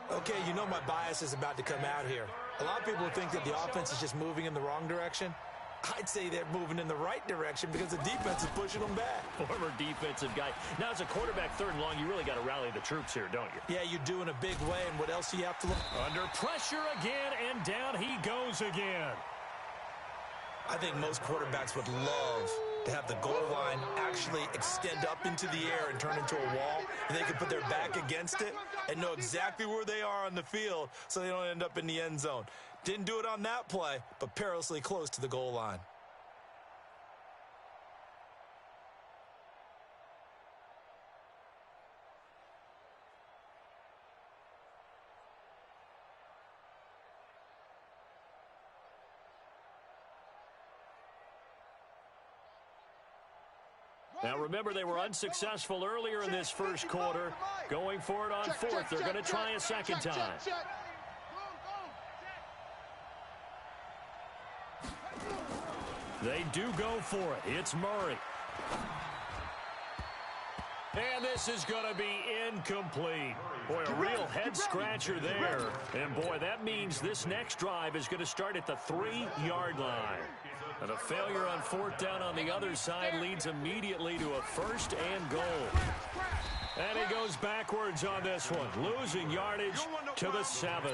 Okay, you know my bias is about to come out here. A lot of people think that the offense is just moving in the wrong direction. I'd say they're moving in the right direction because the defense is pushing them back. Former defensive guy. Now, as a quarterback 3rd and long, you really got to rally the troops here, don't you? Yeah, you do in a big way, and what else do you have to look? Under pressure again, and down he goes again. I think most quarterbacks would love to have the goal line actually extend up into the air and turn into a wall, and they can put their back against it and know exactly where they are on the field so they don't end up in the end zone. Didn't do it on that play, but perilously close to the goal line. Now, remember, they were unsuccessful earlier in this first quarter. Going for it on 4th. They're going to try a second time. They do go for it. It's Murray. And this is going to be incomplete. Boy, a real head-scratcher there. And, boy, that means this next drive is going to start at the 3-yard line. And a failure on 4th down on the other side leads immediately to a 1st and goal. And he goes backwards on this one, losing yardage to the 7.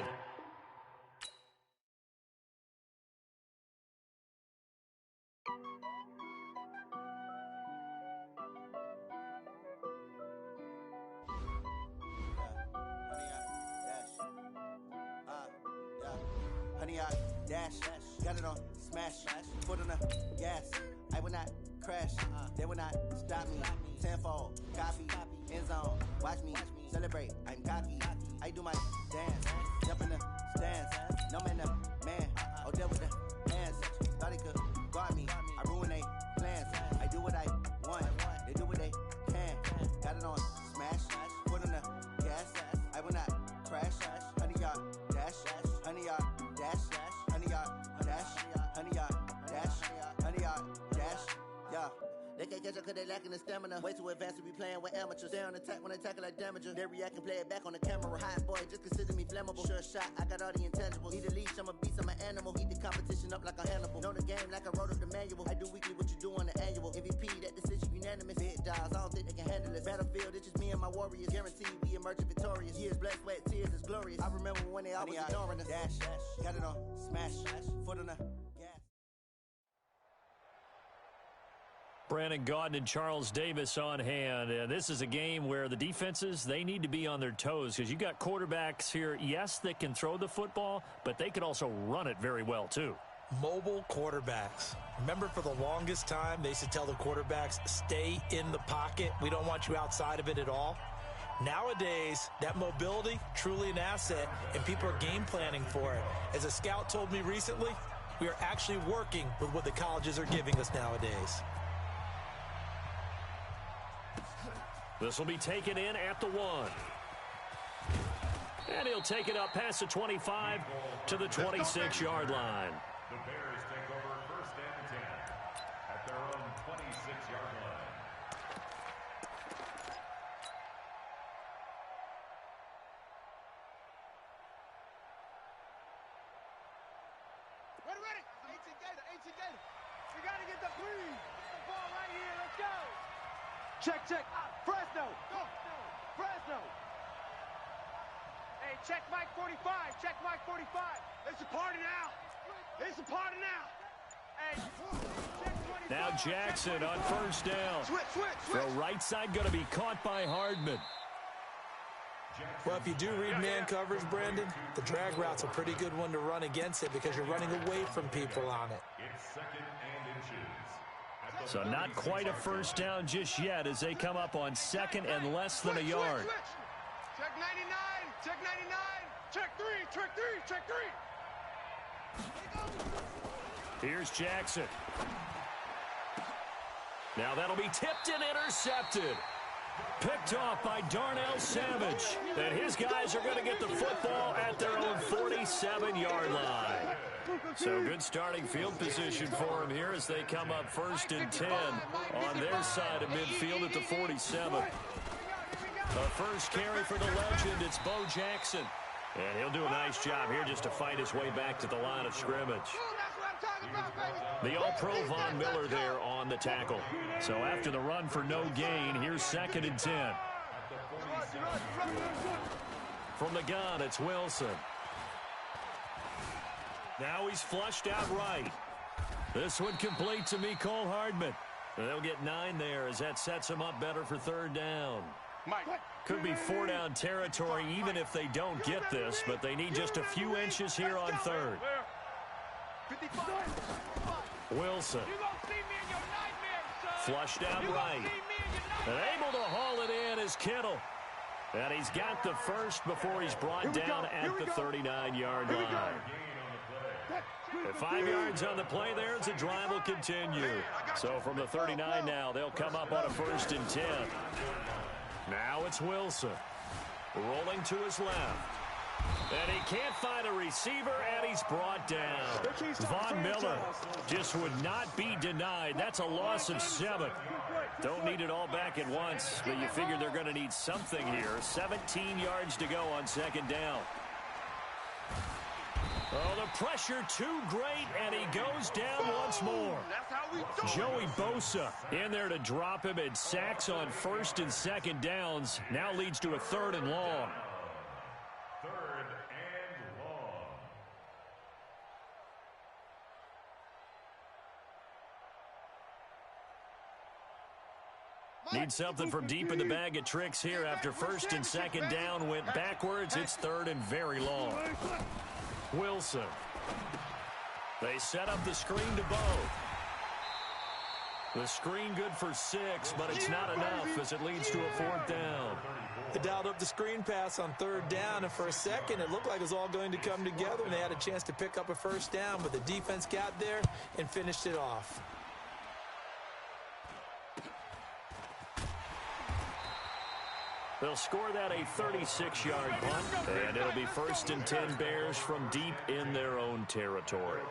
Honey, I dash, got it on smash, foot on the gas. I will not crash, they will not stop me. Tenfold, copy, end zone, watch me celebrate. I'm cocky, I do my dance, jump in the stands. No man, the man, oh, there with the hands. Thought he could guard me, I ruin they plans. I do what I want, they do what they can. Got it on smash, foot on the gas. I will not crash, honey, y'all dash, honey, y'all dash, honey, y'all dash, honey, y'all dash, honey, y'all dash, yeah. They can't catch up cause they lacking the stamina. Way too advanced to be playing with amateurs. They on attack when they tackle like damager. They react and play it back on the camera. Hot boy, just consider me flammable. Sure shot, I got all the intangibles. Need a leash, I'm a beast, I'm an animal. Eat the competition up like a Hannibal. Know the game like I wrote up the manual. I do weekly what you do on the annual. MVP, that decision unanimous. Big dials, I don't think they can handle it. Battlefield, it's just me and my warriors. Guaranteed we emerging victorious. Years, blood, sweat, tears, is glorious. I remember when they always ignoring us. Dash, got it on smash, foot on the gas. Brandon Gaudin and Charles Davis on hand. This is a game where the defenses, they need to be on their toes because you got quarterbacks here, yes, that can throw the football, but they can also run it very well, too. Mobile quarterbacks. Remember, for the longest time, they used to tell the quarterbacks, stay in the pocket. We don't want you outside of it at all. Nowadays, that mobility, truly an asset, and people are game planning for it. As a scout told me recently, We are actually working with what the colleges are giving us nowadays. This will be taken in at the 1. And he'll take it up past the 25 to the 26-yard line. The Bears take over 1st and 10 at their own 26-yard line. Ready. 18 Gator. We got to get the queen. The ball right here. Let's go. Check. Fresno. Go. Fresno. Hey, check Mike 45. It's a party now. Hey, check 25. Now Jackson on 1st down. Switch. The right side going to be caught by Hardman. Well, if you do read man coverage, Brandon, the drag route's a pretty good one to run against it because you're running away from people on it. It's 2nd and inches. So not quite a 1st down just yet as they come up on 2nd and less than a yard. Check 99. Check 3. Here's Jackson. Now that'll be tipped and intercepted. Picked off by Darnell Savage. And his guys are going to get the football at their own 47-yard line. So good starting field position for him here as they come up 1st and 10 on their side of midfield at the 47. The first carry for the legend, it's Bo Jackson. And he'll do a nice job here just to fight his way back to the line of scrimmage. The All-Pro Von Miller there on the tackle. So after the run for no gain, here's 2nd and 10. From the gun, it's Wilson. Now he's flushed out right. This one complete to Mecole Hardman. They'll get 9 there as that sets him up better for 3rd down. Could be 4-down territory even if they don't get this, but they need just a few inches here on 3rd. Wilson. Flushed out right. And able to haul it in is Kittle. And he's got the first before he's brought down at the 39-yard line. At 5 yards on the play there, the drive will continue. So from the 39 now, they'll come up on a 1st and 10. Now it's Wilson. Rolling to his left. And he can't find a receiver, and he's brought down. Von Miller just would not be denied. That's a loss of 7. Don't need it all back at once, but you figure they're going to need something here. 17 yards to go on 2nd down. Oh, the pressure too great, and he goes down once more. Joey Bosa in there to drop him, and sacks on 1st and 2nd downs. Now leads to a 3rd and long. 3rd and long. Need something from deep in the bag of tricks here after 1st and 2nd down went backwards. It's 3rd and very long. Wilson. They set up the screen to Bo. The screen good for 6, but it's not enough as it leads to a 4th down. They dialed up the screen pass on 3rd down, and for a second it looked like it was all going to come together, and they had a chance to pick up a 1st down, but the defense got there and finished it off. They'll score that a 36-yard punt, and it'll be 1st and 10 Bears from deep in their own territory.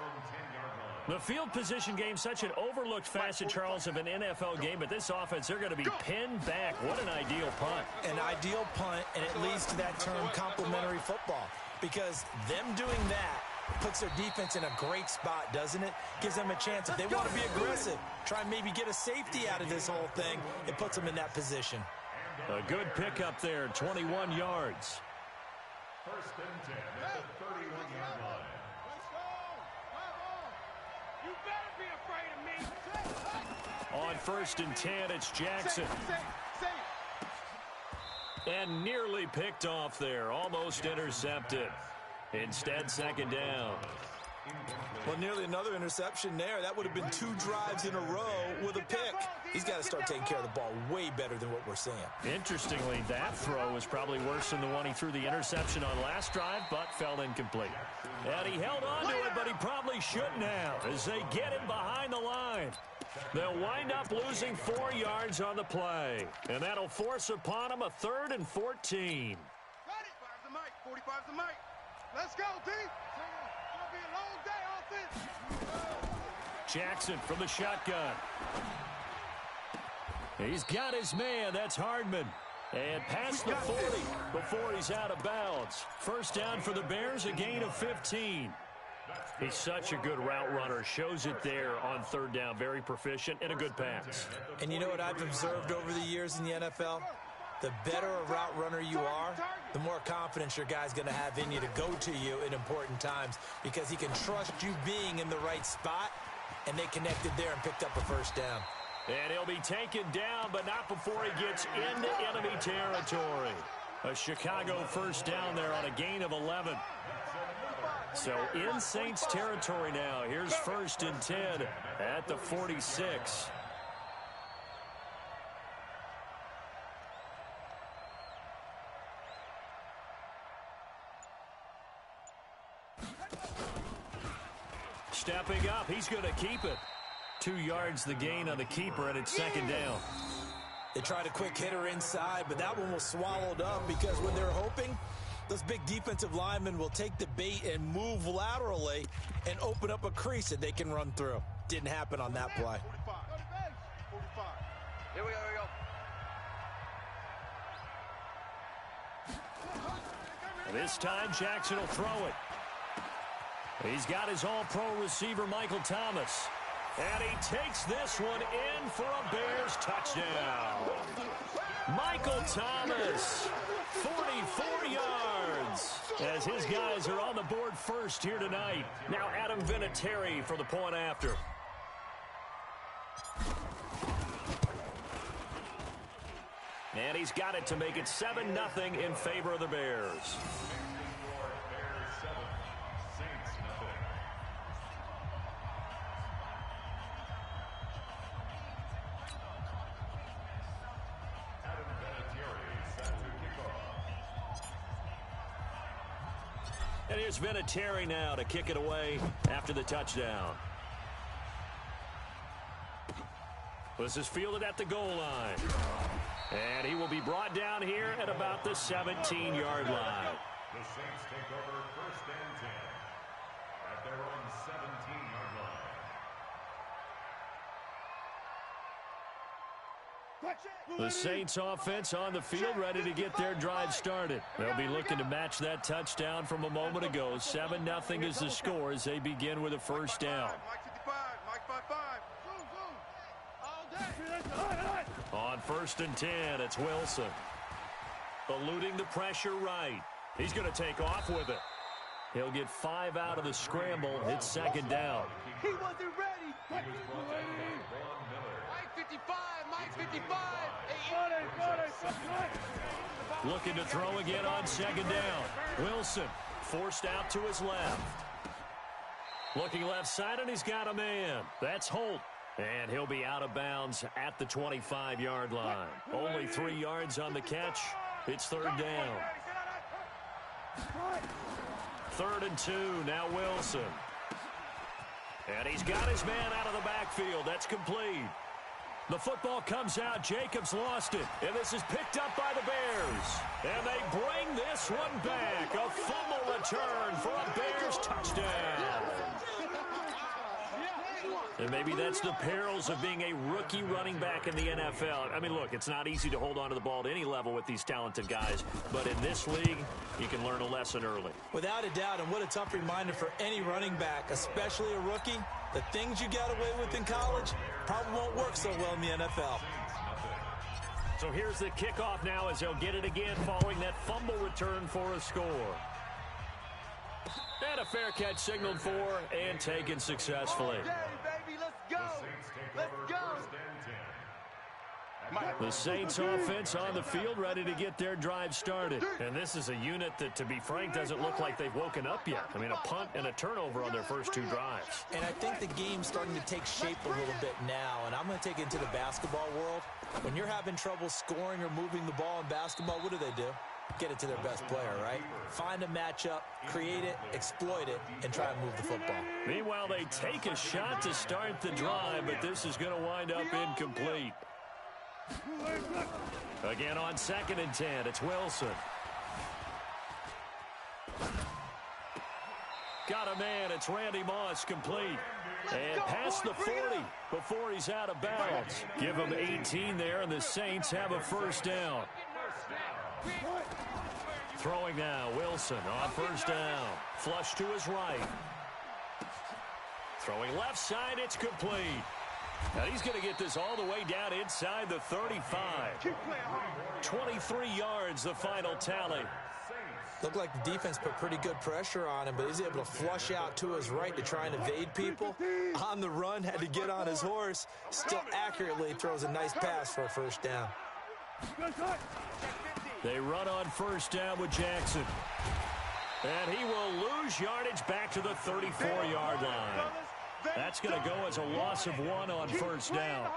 The field position game, such an overlooked facet, Charles, of an NFL game, but this offense, they're going to be pinned back. What an ideal punt. An ideal punt, and it leads to that term complementary football, because them doing that puts their defense in a great spot, doesn't it? Gives them a chance. If they want to be aggressive, try and maybe get a safety out of this whole thing, it puts them in that position. A good pickup there, 21 yards. 1st and 10 at the 31-yard line. Let's go. You better be afraid of me. On 1st and 10, it's Jackson. And nearly picked off there, almost intercepted. Instead, 2nd down. Well, nearly another interception there. That would have been 2 drives in a row with a pick. He's got to start taking care of the ball way better than what we're seeing. Interestingly, that throw was probably worse than the one he threw the interception on last drive, but fell incomplete. And he held on to it, but he probably shouldn't have as they get him behind the line. They'll wind up losing 4 yards on the play, and that'll force upon him a 3rd and 14. Got it. 45's the mic. 45's the mic. Let's go, D. It's going to be a long day offense. Jackson from the shotgun. He's got his man. That's Hardman. And past the 40 before he's out of bounds. First down for the Bears, a gain of 15. He's such a good route runner. Shows it there on 3rd down. Very proficient and a good pass. And you know what I've observed over the years in the NFL? The better a route runner you are, the more confidence your guy's going to have in you to go to you in important times because he can trust you being in the right spot, and they connected there and picked up a first down. And he'll be taken down, but not before he gets into enemy territory. A Chicago first down there on a gain of 11. So in Saints territory now. Here's 1st and 10 at the 46. Stepping up, he's going to keep it. 2 yards the gain on the keeper, and it's 2nd down. They tried a quick hitter inside, but that one was swallowed up because when they're hoping, those big defensive linemen will take the bait and move laterally and open up a crease that they can run through. Didn't happen on that play. 45. Here we go. And this time, Jackson will throw it. He's got his all-pro receiver, Michael Thomas. And he takes this one in for a Bears touchdown. Michael Thomas, 44 yards, as his guys are on the board first here tonight. Now Adam Vinatieri for the point after. And he's got it to make it 7-0 in favor of the Bears. And here's Vinatieri now to kick it away after the touchdown. This is fielded at the goal line. And he will be brought down here at about the 17-yard line. The Saints take over 1st and 10 at their own 17-yard line. The Saints offense on the field ready to get their drive started. They'll be looking to match that touchdown from a moment ago. 7-0 is the score as they begin with a first down. On 1st and 10, it's Wilson. Eluding the pressure right. He's going to take off with it. He'll get 5 out of the scramble. It's 2nd down. He wasn't ready. He was brought down by Von Miller. Mike 55. Mike 55. Looking to throw again on 2nd down. Wilson forced out to his left. Looking left side, and he's got a man. That's Holt. And he'll be out of bounds at the 25-yard line. Only 3 yards on the catch. It's 3rd down. 3rd and 2, now Wilson. And he's got his man out of the backfield. That's complete. The football comes out. Jacobs lost it. And this is picked up by the Bears. And they bring this one back. A fumble return for a Bears touchdown. And maybe that's the perils of being a rookie running back in the NFL. I mean, look, it's not easy to hold on to the ball at any level with these talented guys. But in this league, you can learn a lesson early. Without a doubt, and what a tough reminder for any running back, especially a rookie. The things you got away with in college probably won't work so well in the NFL. So here's the kickoff now as they'll get it again following that fumble return for a score. And a fair catch signaled for and taken successfully. Baby, let's go. The Saints take Let's over go. 1st and 10 The Saints offense on the field, ready to get their drive started. And this is a unit that, to be frank, doesn't look like they've woken up yet. I mean, a punt and a turnover on their first 2 drives. And I think the game's starting to take shape a little bit now, and I'm going to take it into the basketball world. When you're having trouble scoring or moving the ball in basketball, what do? Get it to their best player, right? Find a matchup, create it, exploit it, and try and move the football. Meanwhile, they take a shot to start the drive, but this is going to wind up incomplete. Again on 2nd and 10, it's Wilson. Got a man, it's Randy Moss, complete. And past the 40 before he's out of bounds. Give him 18 there, and the Saints have a first down. Throwing now, Wilson on first down. Flush to his right. Throwing left side, it's complete. Now he's going to get this all the way down inside the 35. 23 yards, the final tally. Looked like the defense put pretty good pressure on him, but he's able to flush out to his right to try and evade people. On the run, had to get on his horse. Still accurately throws a nice pass for a first down. They run on first down with Jackson. And he will lose yardage back to the 34-yard line. That's going to go as a loss of 1 on first down.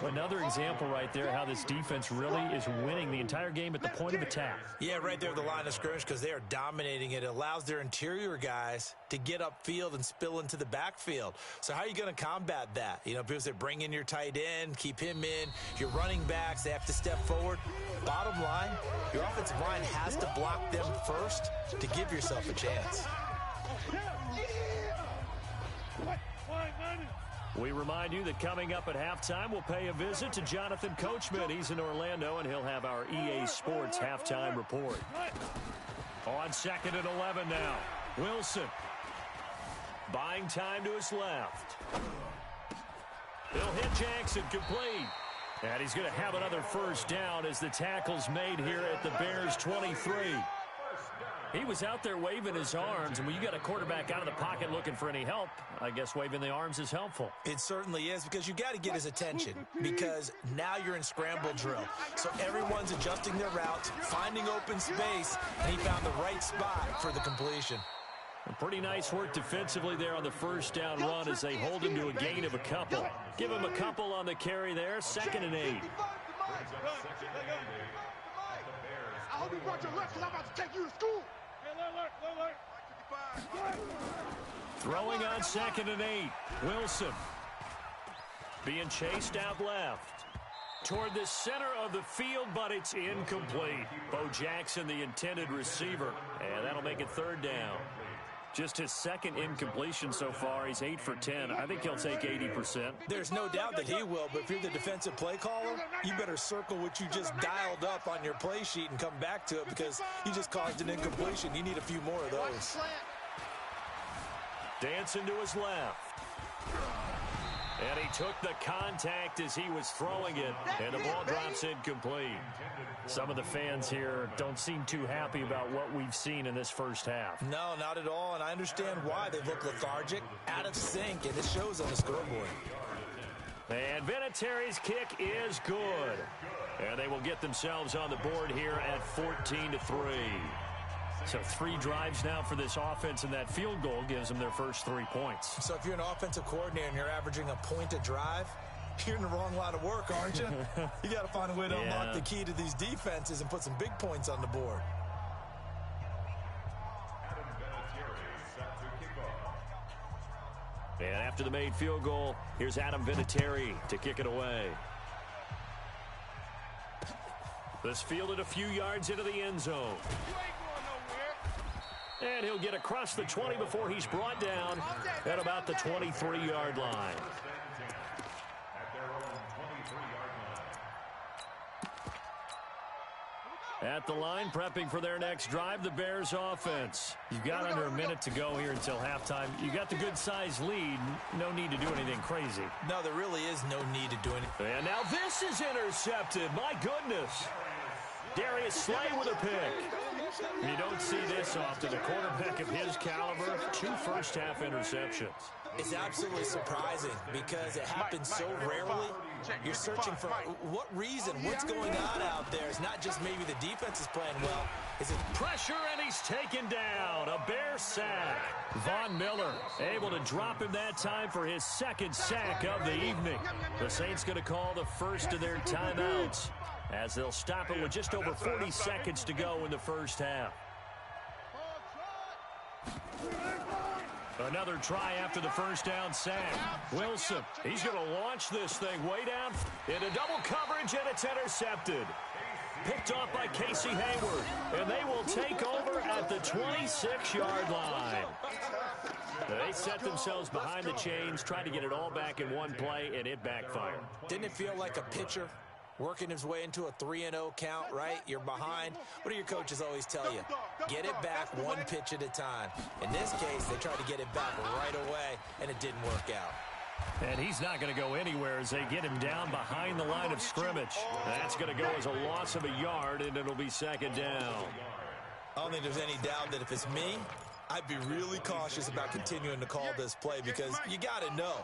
Another example right there how this defense really is winning the entire game at the point of attack. Yeah, right there at the line of scrimmage because they are dominating it. It allows their interior guys to get upfield and spill into the backfield. So how are you going to combat that? You know, people say bring in your tight end, keep him in. Your running backs, they have to step forward. Bottom line, your offensive line has to block them first to give yourself a chance. We remind you that coming up at halftime, we'll pay a visit to Jonathan Coachman. He's in Orlando, and he'll have our EA Sports halftime report. On 2nd and 11 now, Wilson. Buying time to his left. He'll hit Jackson, complete. And he's going to have another first down as the tackle's made here at the Bears' 23. He was out there waving his arms, and when you got a quarterback out of the pocket looking for any help, I guess waving the arms is helpful. It certainly is, because you got to get his attention, because now you're in scramble drill. So everyone's adjusting their routes, finding open space, and he found the right spot for the completion. Pretty nice work defensively there on the first down run as they hold him to a gain of a couple. Give him a couple on the carry there, 2nd and 8. I hope you brought your lunch because I'm about to take you to school. Throwing on 2nd and 8. Wilson being chased out left toward the center of the field, but it's incomplete. Bo Jackson, the intended receiver, and that'll make it 3rd down. Just his 2nd incompletion so far. He's 8 for 10. I think he'll take 80%. There's no doubt that he will, but if you're the defensive play caller, you better circle what you just dialed up on your play sheet and come back to it, because you just caused an incompletion. You need a few more of those. Dancing to his left. And he took the contact as he was throwing it, and the ball drops incomplete. Some of the fans here don't seem too happy about what we've seen in this first half. No, not at all, and I understand why. They look lethargic, out of sync, and it shows on the scoreboard. And Vinatieri's kick is good. And they will get themselves on the board here at 14-3. So 3 drives now for this offense, and that field goal gives them their first 3 points. So if you're an offensive coordinator and you're averaging a point a drive, you're in the wrong line of work, aren't you? You got to find a way to unlock the key to these defenses and put some big points on the board. And after the made field goal, here's Adam Vinatieri to kick it away. This fielded a few yards into the end zone. And he'll get across the 20 before he's brought down at about the 23-yard line. At the line, prepping for their next drive, the Bears offense. You've got under a minute to go here until halftime. You got the good-sized lead. No need to do anything crazy. No, there really is no need to do anything. And now this is intercepted. My goodness. Darius Slay with a pick. You don't see this often. A quarterback of his caliber, 2 first-half interceptions. It's absolutely surprising because it happens so rarely, You're searching for what reason, what's going on out there. It's not just maybe the defense is playing well. Is it pressure, and he's taken down. A Bear sack. Von Miller able to drop him that time for his second sack of the evening. The Saints going to call the first of their timeouts as they'll stop it with just over 40 seconds to go in the first half. Another try after the first down sack. Wilson, he's going to launch this thing way down into double coverage, and it's intercepted. Picked off by Casey Hayward, and they will take over at the 26-yard line. They set themselves behind the chains, tried to get it all back in one play, and it backfired. Didn't it feel like a pitcher working his way into a 3-0 count, right? You're behind. What do your coaches always tell you? Get it back one pitch at a time. In this case, they tried to get it back right away, and it didn't work out. And he's not going to go anywhere as they get him down behind the line of scrimmage. That's going to go as a loss of a yard, and it'll be second down. I don't think there's any doubt that if it's me, I'd be really cautious about continuing to call this play because you got to know,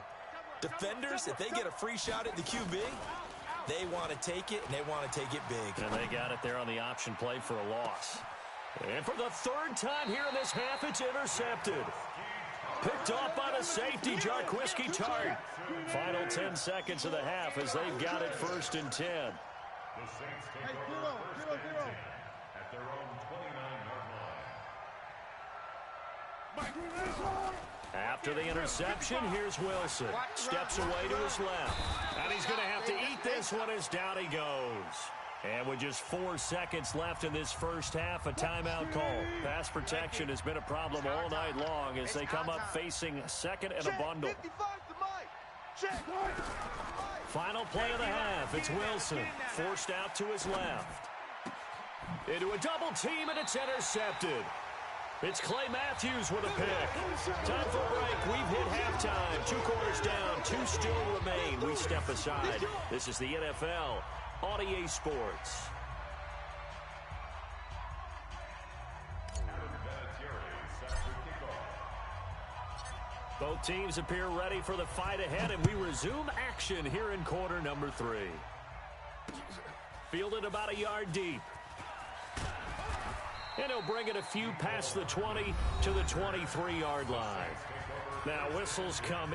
defenders, if they get a free shot at the QB, they want to take it, and they want to take it big. And they got it there on the option play for a loss. And for the third time here in this half, it's intercepted. Picked off by the safety, Jarquiski Tart. Final 10 seconds of the half as they've got it 1st and 10. The Saints take over 1st and 10 at their own 29-yard line. After the interception, here's Wilson. Steps away to his left. And he's going to have to eat this one as down he goes. And with just 4 seconds left in this first half, a timeout call. Pass protection has been a problem all night long as they come up facing second and a bundle. Final play of the half. It's Wilson. Forced out to his left. Into a double team, and it's intercepted. It's Clay Matthews with a pick. Time for a break. We've hit halftime. 2 quarters down. 2 still remain. We step aside. This is the NFL on EA Sports. Both teams appear ready for the fight ahead, and we resume action here in quarter number 3. Fielded about a yard deep. And he'll bring it a few past the 20 to the 23-yard line. Now whistles come.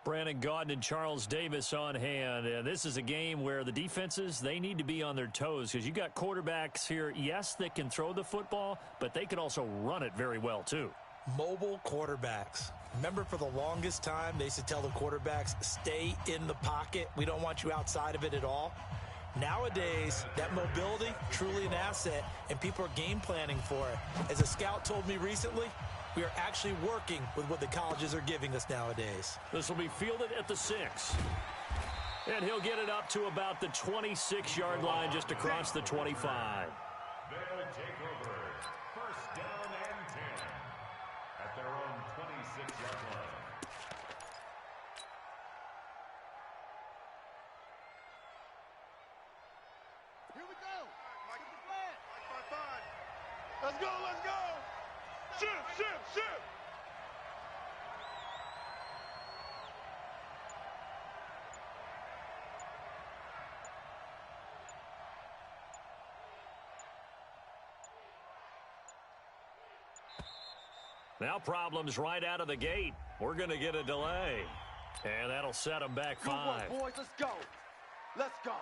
Brandon Gaudin and Charles Davis on hand. And this is a game where the defenses, they need to be on their toes because you got quarterbacks here, yes, that can throw the football, but they can also run it very well too. Mobile quarterbacks. Remember, for the longest time, they used to tell the quarterbacks, stay in the pocket. We don't want you outside of it at all. Nowadays, that mobility, truly an asset, and people are game planning for it. As a scout told me recently, we are actually working with what the colleges are giving us nowadays. This will be fielded at the 6. And he'll get it up to about the 26-yard line just across the 25. They'll take over. First down and 10 at their own 26-yard line. Here we go. Mike, the flag. Let's go, let's go. Shift. Now problems right out of the gate. We're going to get a delay. And that'll set them back 5. Good work, boys. Let's go. Let's go.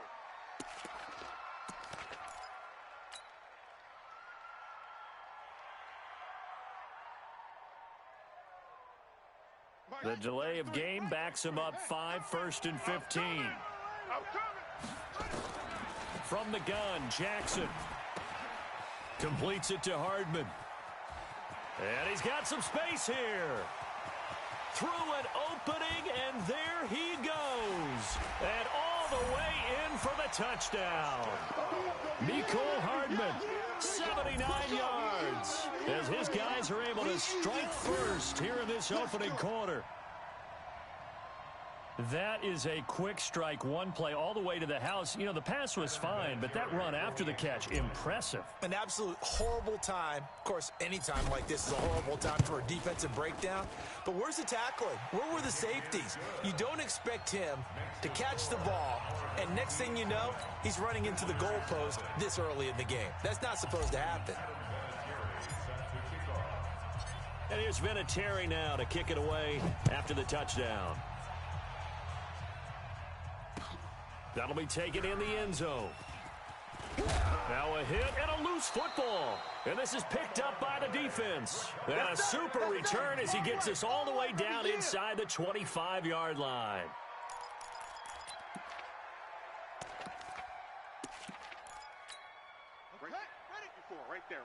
The delay of game backs him up 5, 1st and 15. From the gun, Jackson completes it to Hardman. And he's got some space here. Through an opening, and there he goes. And all the way in for the touchdown. Mecole Hardman, 79 yards, as his guys are able to strike first here in this opening quarter. That is a quick strike, one play all the way to the house. You know, the pass was fine, but that run after the catch, impressive. An absolute horrible time. Of course, any time like this is a horrible time for a defensive breakdown. But where's the tackling? Where were the safeties? You don't expect him to catch the ball, and next thing you know, he's running into the goalpost this early in the game. That's not supposed to happen. And here's Vinatieri now to kick it away after the touchdown. That'll be taken in the end zone. Now a hit and a loose football. And this is picked up by the defense. And a super return as he gets us all the way down inside the 25-yard line.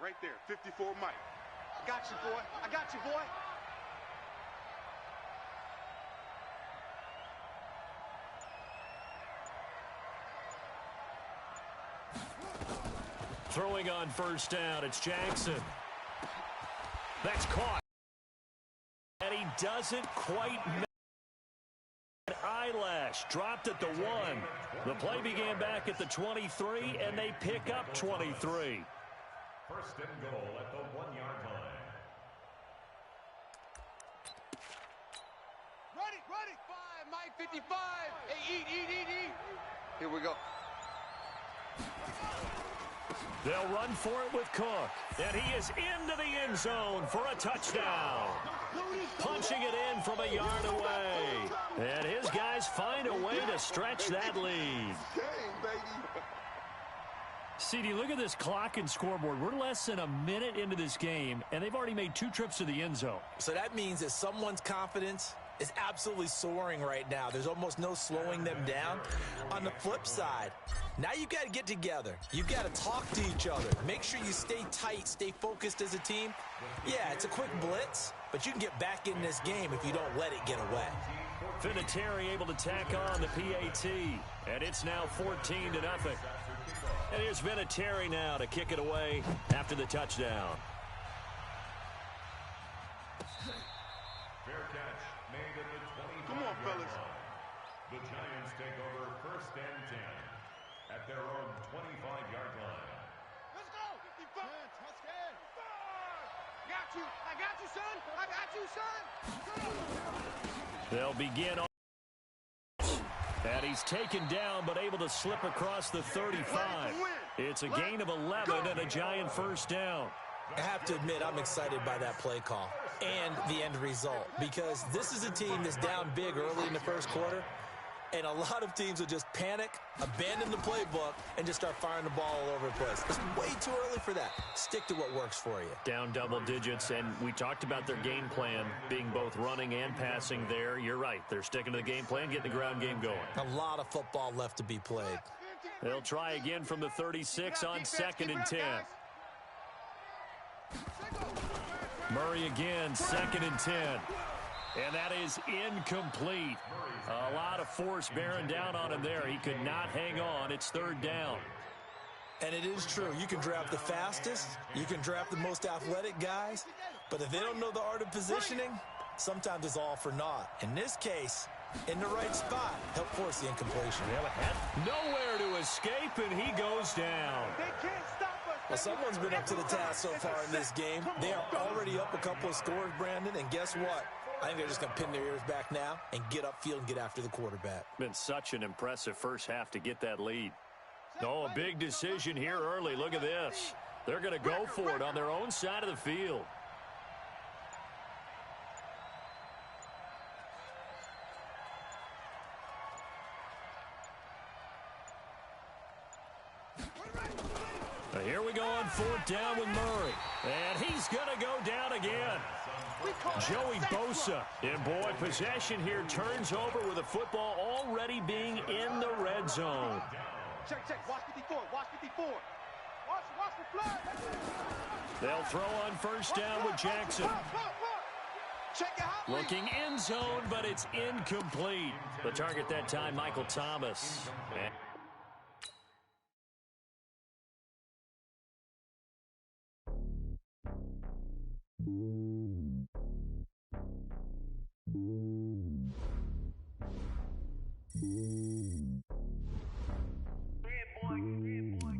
Right there. 54 Mike. I got you, boy. Throwing on first down, it's Jackson. That's caught. And he doesn't quite make eyelash. Dropped at the 1. The play began back at the 23, and they pick up 23. First and goal at the 1-yard line. Ready. 5, Mike, 55. Hey, eat. Here we go. They'll run for it with Cook. And he is into the end zone for a touchdown. Punching it in from a yard away. And his guys find a way to stretch that lead. CD, look at this clock and scoreboard. We're less than a minute into this game, and they've already made 2 trips to the end zone. So that means that someone's confidence is absolutely soaring right now. There's almost no slowing them down. On the flip side, now you've got to get together. You've got to talk to each other. Make sure you stay tight, stay focused as a team. Yeah, it's a quick blitz, but you can get back in this game if you don't let it get away. Vinatieri able to tack on the PAT, and it's now 14-0. And here's Vinatieri now to kick it away after the touchdown. Fair catch made at the 25. Come on, fellas. The Giants take over first and 10 at their own 25-yard line. Let's go. 55. Touchdown. I got you, son. They'll begin on. And he's taken down but able to slip across the 35. It's a gain of 11 and a Giant first down. I have to admit, I'm excited by that play call and the end result because this is a team that's down big early in the first quarter, and a lot of teams will just panic, abandon the playbook, and just start firing the ball all over the place. It's way too early for that. Stick to what works for you. Down double digits, and we talked about their game plan being both running and passing there. You're right. They're sticking to the game plan, getting the ground game going. A lot of football left to be played. They'll try again from the 36 on 2nd and 10. Murray again, 2nd and 10. And that is incomplete. A lot of force bearing down on him there. He could not hang on. It's 3rd down. And it is true. You can draft the fastest. You can draft the most athletic guys. But if they don't know the art of positioning, sometimes it's all for naught. In this case, in the right spot, help force the incompletion. Nowhere to escape, and he goes down. They can't stop us. Well, someone's been up to the task so far in this game. They are already up a couple of scores, Brandon, and guess what? I think they're just going to pin their ears back now and get upfield and get after the quarterback. Been such an impressive first half to get that lead. Oh, a big decision here early. Look at this. They're going to go for it on their own side of the field. Now here we go on 4th down with Murray. And he's going to go down again. Joey Bosa. And boy, possession here turns over with the football already being in the red zone. Check. Watch 54. Watch 54. Watch the flag. They'll throw on 1st down with Jackson. Check it out. Looking end zone, but it's incomplete. The target that time, Michael Thomas.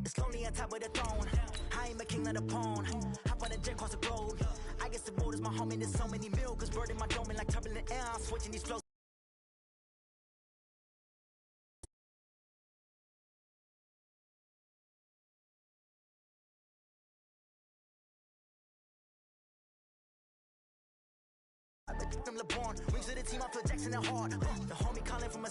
It's lonely on top of the throne. I am a king of the pawn. Hop on a jet across the road. I guess the road is my home and there's so many milk. Bird in my dome and like turbulent air. I'm switching these flows. From LeBron, rings to the team, I feel Jackson at heart. The homie calling from a